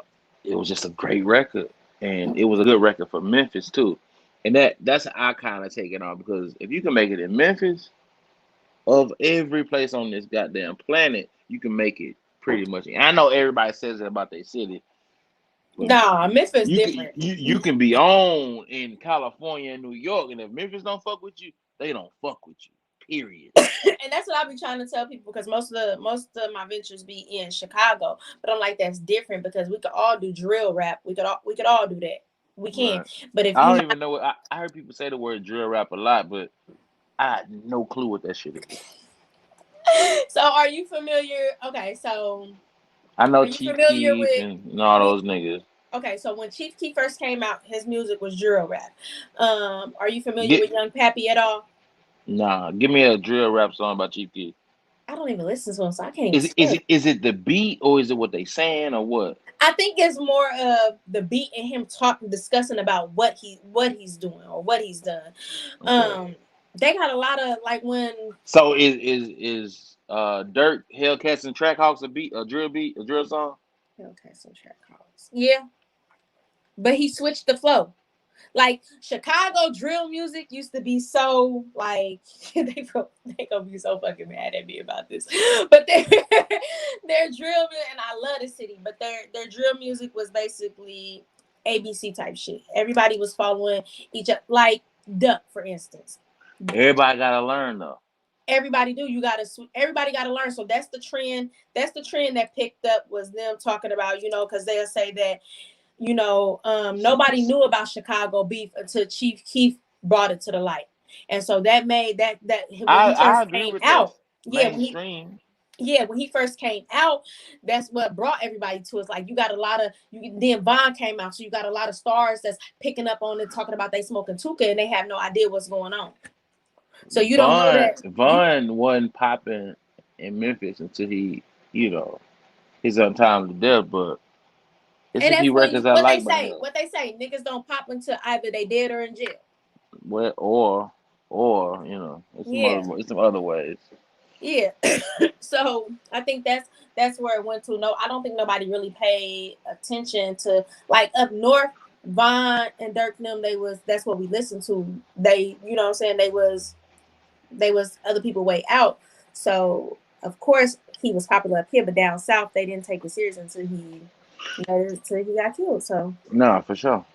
it was just a great record, and it was a good record for Memphis too. And that's how I kind of take it on because if you can make it in Memphis, of every place on this goddamn planet, you can make it pretty much. And I know everybody says it about their city, but Nah, Memphis you can different. you can be on in California and New York, and if Memphis don't fuck with you, they don't fuck with you. Period. And that's what I be trying to tell people because most of my ventures be in Chicago. But I'm like, that's different because we could all do drill rap. We could all do that. We can. Right. But if I you don't not even know. I heard people say the word drill rap a lot, but I had no clue what that shit is. so are you familiar? Okay, so I know are you Chief familiar Keef and all with those niggas. okay, so when Chief Keef first came out, his music was drill rap. Are you familiar Get with Young Pappy at all? Nah, give me a drill rap song by Chief Keef. I don't even listen to him, so I can't even Is it is spell. it is it the beat or is it what they saying or what? I think it's more of the beat and him talking, discussing about what he's doing or what he's done. Okay. Um, they got a lot of like when So is Dirt Hellcats and Trackhawks a drill song? okay, some track calls. Yeah, but he switched the flow. Like Chicago drill music used to be so like they gonna be so fucking mad at me about this, but their drill and I love the city, but their drill music was basically ABC type shit. Everybody was following each other, like Duck for instance. Everybody gotta learn though. Everybody do you gotta everybody gotta learn. So that's the trend. That's the trend that picked up was them talking about because they'll say that nobody knew about Chicago beef until Chief Keef brought it to the light. And so that made that when he I first agree came with that. out, yeah, Mainstream. when he first came out, that's what brought everybody to us. Like you got a lot of then Vaughn came out, so you got a lot of stars that's picking up on it, talking about they smoking tuka and they have no idea what's going on. So you don't know Vaughn that you Vaughn wasn't popping in Memphis until you know, his untimely death, but it's and a that's few records I what they like by say. him. What they say, niggas don't pop until either they dead or in jail. Well, or Yeah. it's some other ways. Yeah. So I think that's where it went to. No, I don't think nobody really paid attention to like up north, Vaughn and Dirk them, that's what we listened to. They what I'm saying, they was other people way out. So of course he was popular up here, but down south they didn't take it serious until he got killed. No, for sure.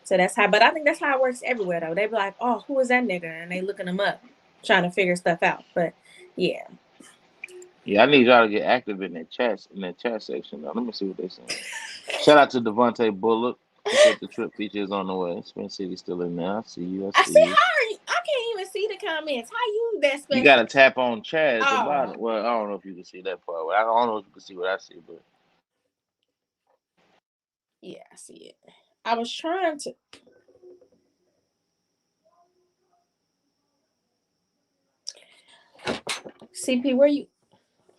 So that's how, but I think that's how it works everywhere though. They be like, oh, who is that nigga? And they looking him up, trying to figure stuff out. But yeah. Yeah, I need y'all to get active in that chat section. Now, let me see what they're saying. Shout out to Devontae Bullock. She said the trip feature is on the way. Spin City still in there. I see you. I I see see. you. How are you? I can't even see the comments. How you that You special? gotta tap on chat at the Oh, bottom. Well, I don't know if you can see that part. I don't know if you can see what I see, but yeah, I see it. I was trying to. CP, where you?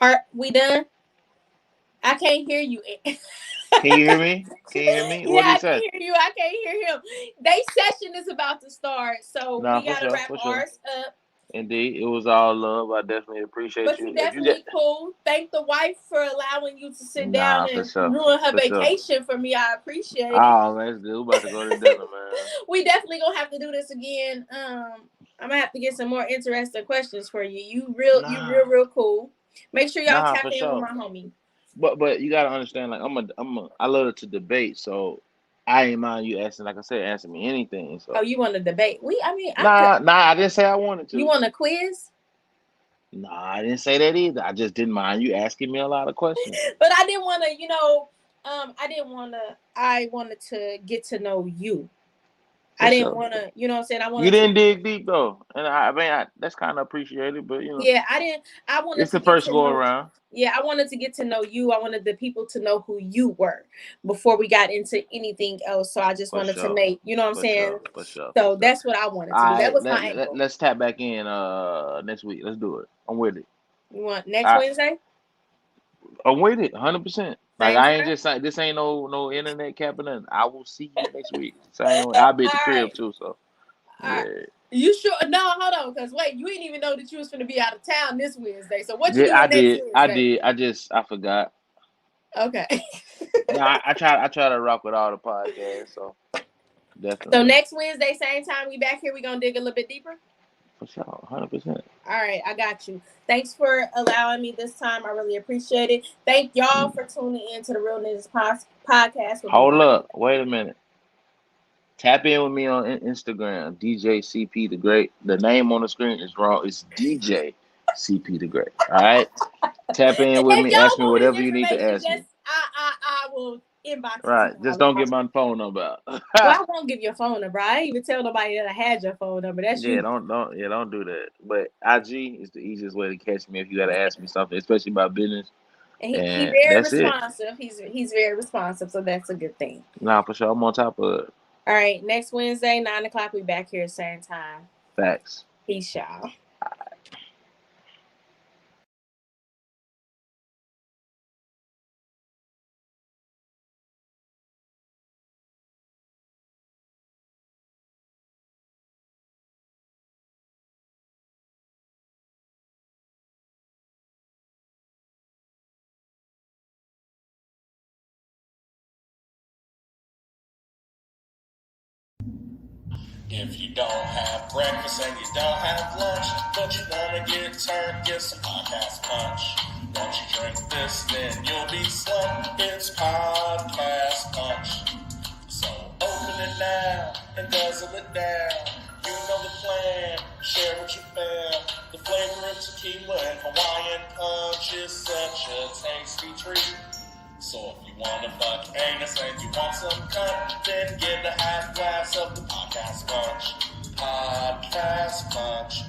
Are we done? I can't hear you. can you hear me? Can you hear me? Yeah, What did he I can say? hear you. I can't hear him. They session is about to start, so Nah, we for gotta sure, wrap for sure. ours up. Indeed, it was all love. I definitely appreciate But you. you If you just definitely cool. Thank the wife for allowing you to sit down nah, for and sure, ruin her for sure. vacation for me. I appreciate it. Oh man, we about to go to dinner, man. We definitely gonna have to do this again. I'm gonna have to get some more interesting questions for you. You Nah, real cool. Make sure y'all nah, tap for in with sure. my homie. But you gotta understand, like I love to debate, so I ain't mind you asking, like I said, asking me anything. Oh, So you want to debate? I mean, I could. nah, I didn't say I wanted You to. want a quiz? Nah, I didn't say that either. I just didn't mind you asking me a lot of questions. But I didn't want to. I didn't want to. I wanted to get to know you. For I didn't sure. want to. You know what I'm saying? I You wanted to. didn't dig deep though, and I mean that's kind of appreciated. But Yeah, I didn't. I wanted it's to the get first to go know. around. Yeah, I wanted to get to know you. I wanted the people to know who you were before we got into anything else. So I just For wanted to sure. make, you know what I'm For saying? sure. For sure. For So sure. that's what I wanted All to do. That right, was my angle. let's tap back in next week. Let's do it. I'm with it. You want next I Wednesday? I'm with it, 100%. Like Same I ain't time? just like this ain't no internet capping. I will see you next week. Same way. I'll be All at the crib right. too. So All right. yeah, You sure? No, hold on. Because wait, you didn't even know that you was going to be out of town this Wednesday. So what you yeah. I doing next did. I Wednesday? did. I forgot. Okay. No, I try to rock with all the podcasts. So So definitely next Wednesday, same time, we back here. We going to dig a little bit deeper? for sure, 100%. All right, I got you. Thanks for allowing me this time. I really appreciate it. Thank y'all for tuning in to the Real Ninjas podcast with me, Hold Lonnie. up. Wait a minute. Tap in with me on Instagram, DJ CP the Great. The name on the screen is wrong. It's DJ CP the Great. All right. Tap in with If me. y'all Ask me want his whatever you need to information, ask me. just I will inbox it to Right. Just y'all. don't get my phone number Well, out. I won't give your phone number. I ain't even tell nobody that I had your phone number. That's Yeah, you. don't do that. But IG is the easiest way to catch me if you gotta ask me something, especially about business. And he And very that's it. responsive. He's very responsive, so that's a good thing. Nah, for sure. I'm on top of it. All right, next Wednesday, 9 o'clock, we back here same time. Facts. Peace, y'all. If you don't have breakfast and you don't have lunch, but you wanna get turned, get some podcast punch. Once you drink this, then you'll be slumped. It's podcast punch. So open it now and guzzle it down. You know the plan, share with your fam. The flavor of tequila and Hawaiian punch is such a tasty treat. So if you want to fuck anus and you want some cut, then get a half glass of the podcast punch. Podcast punch.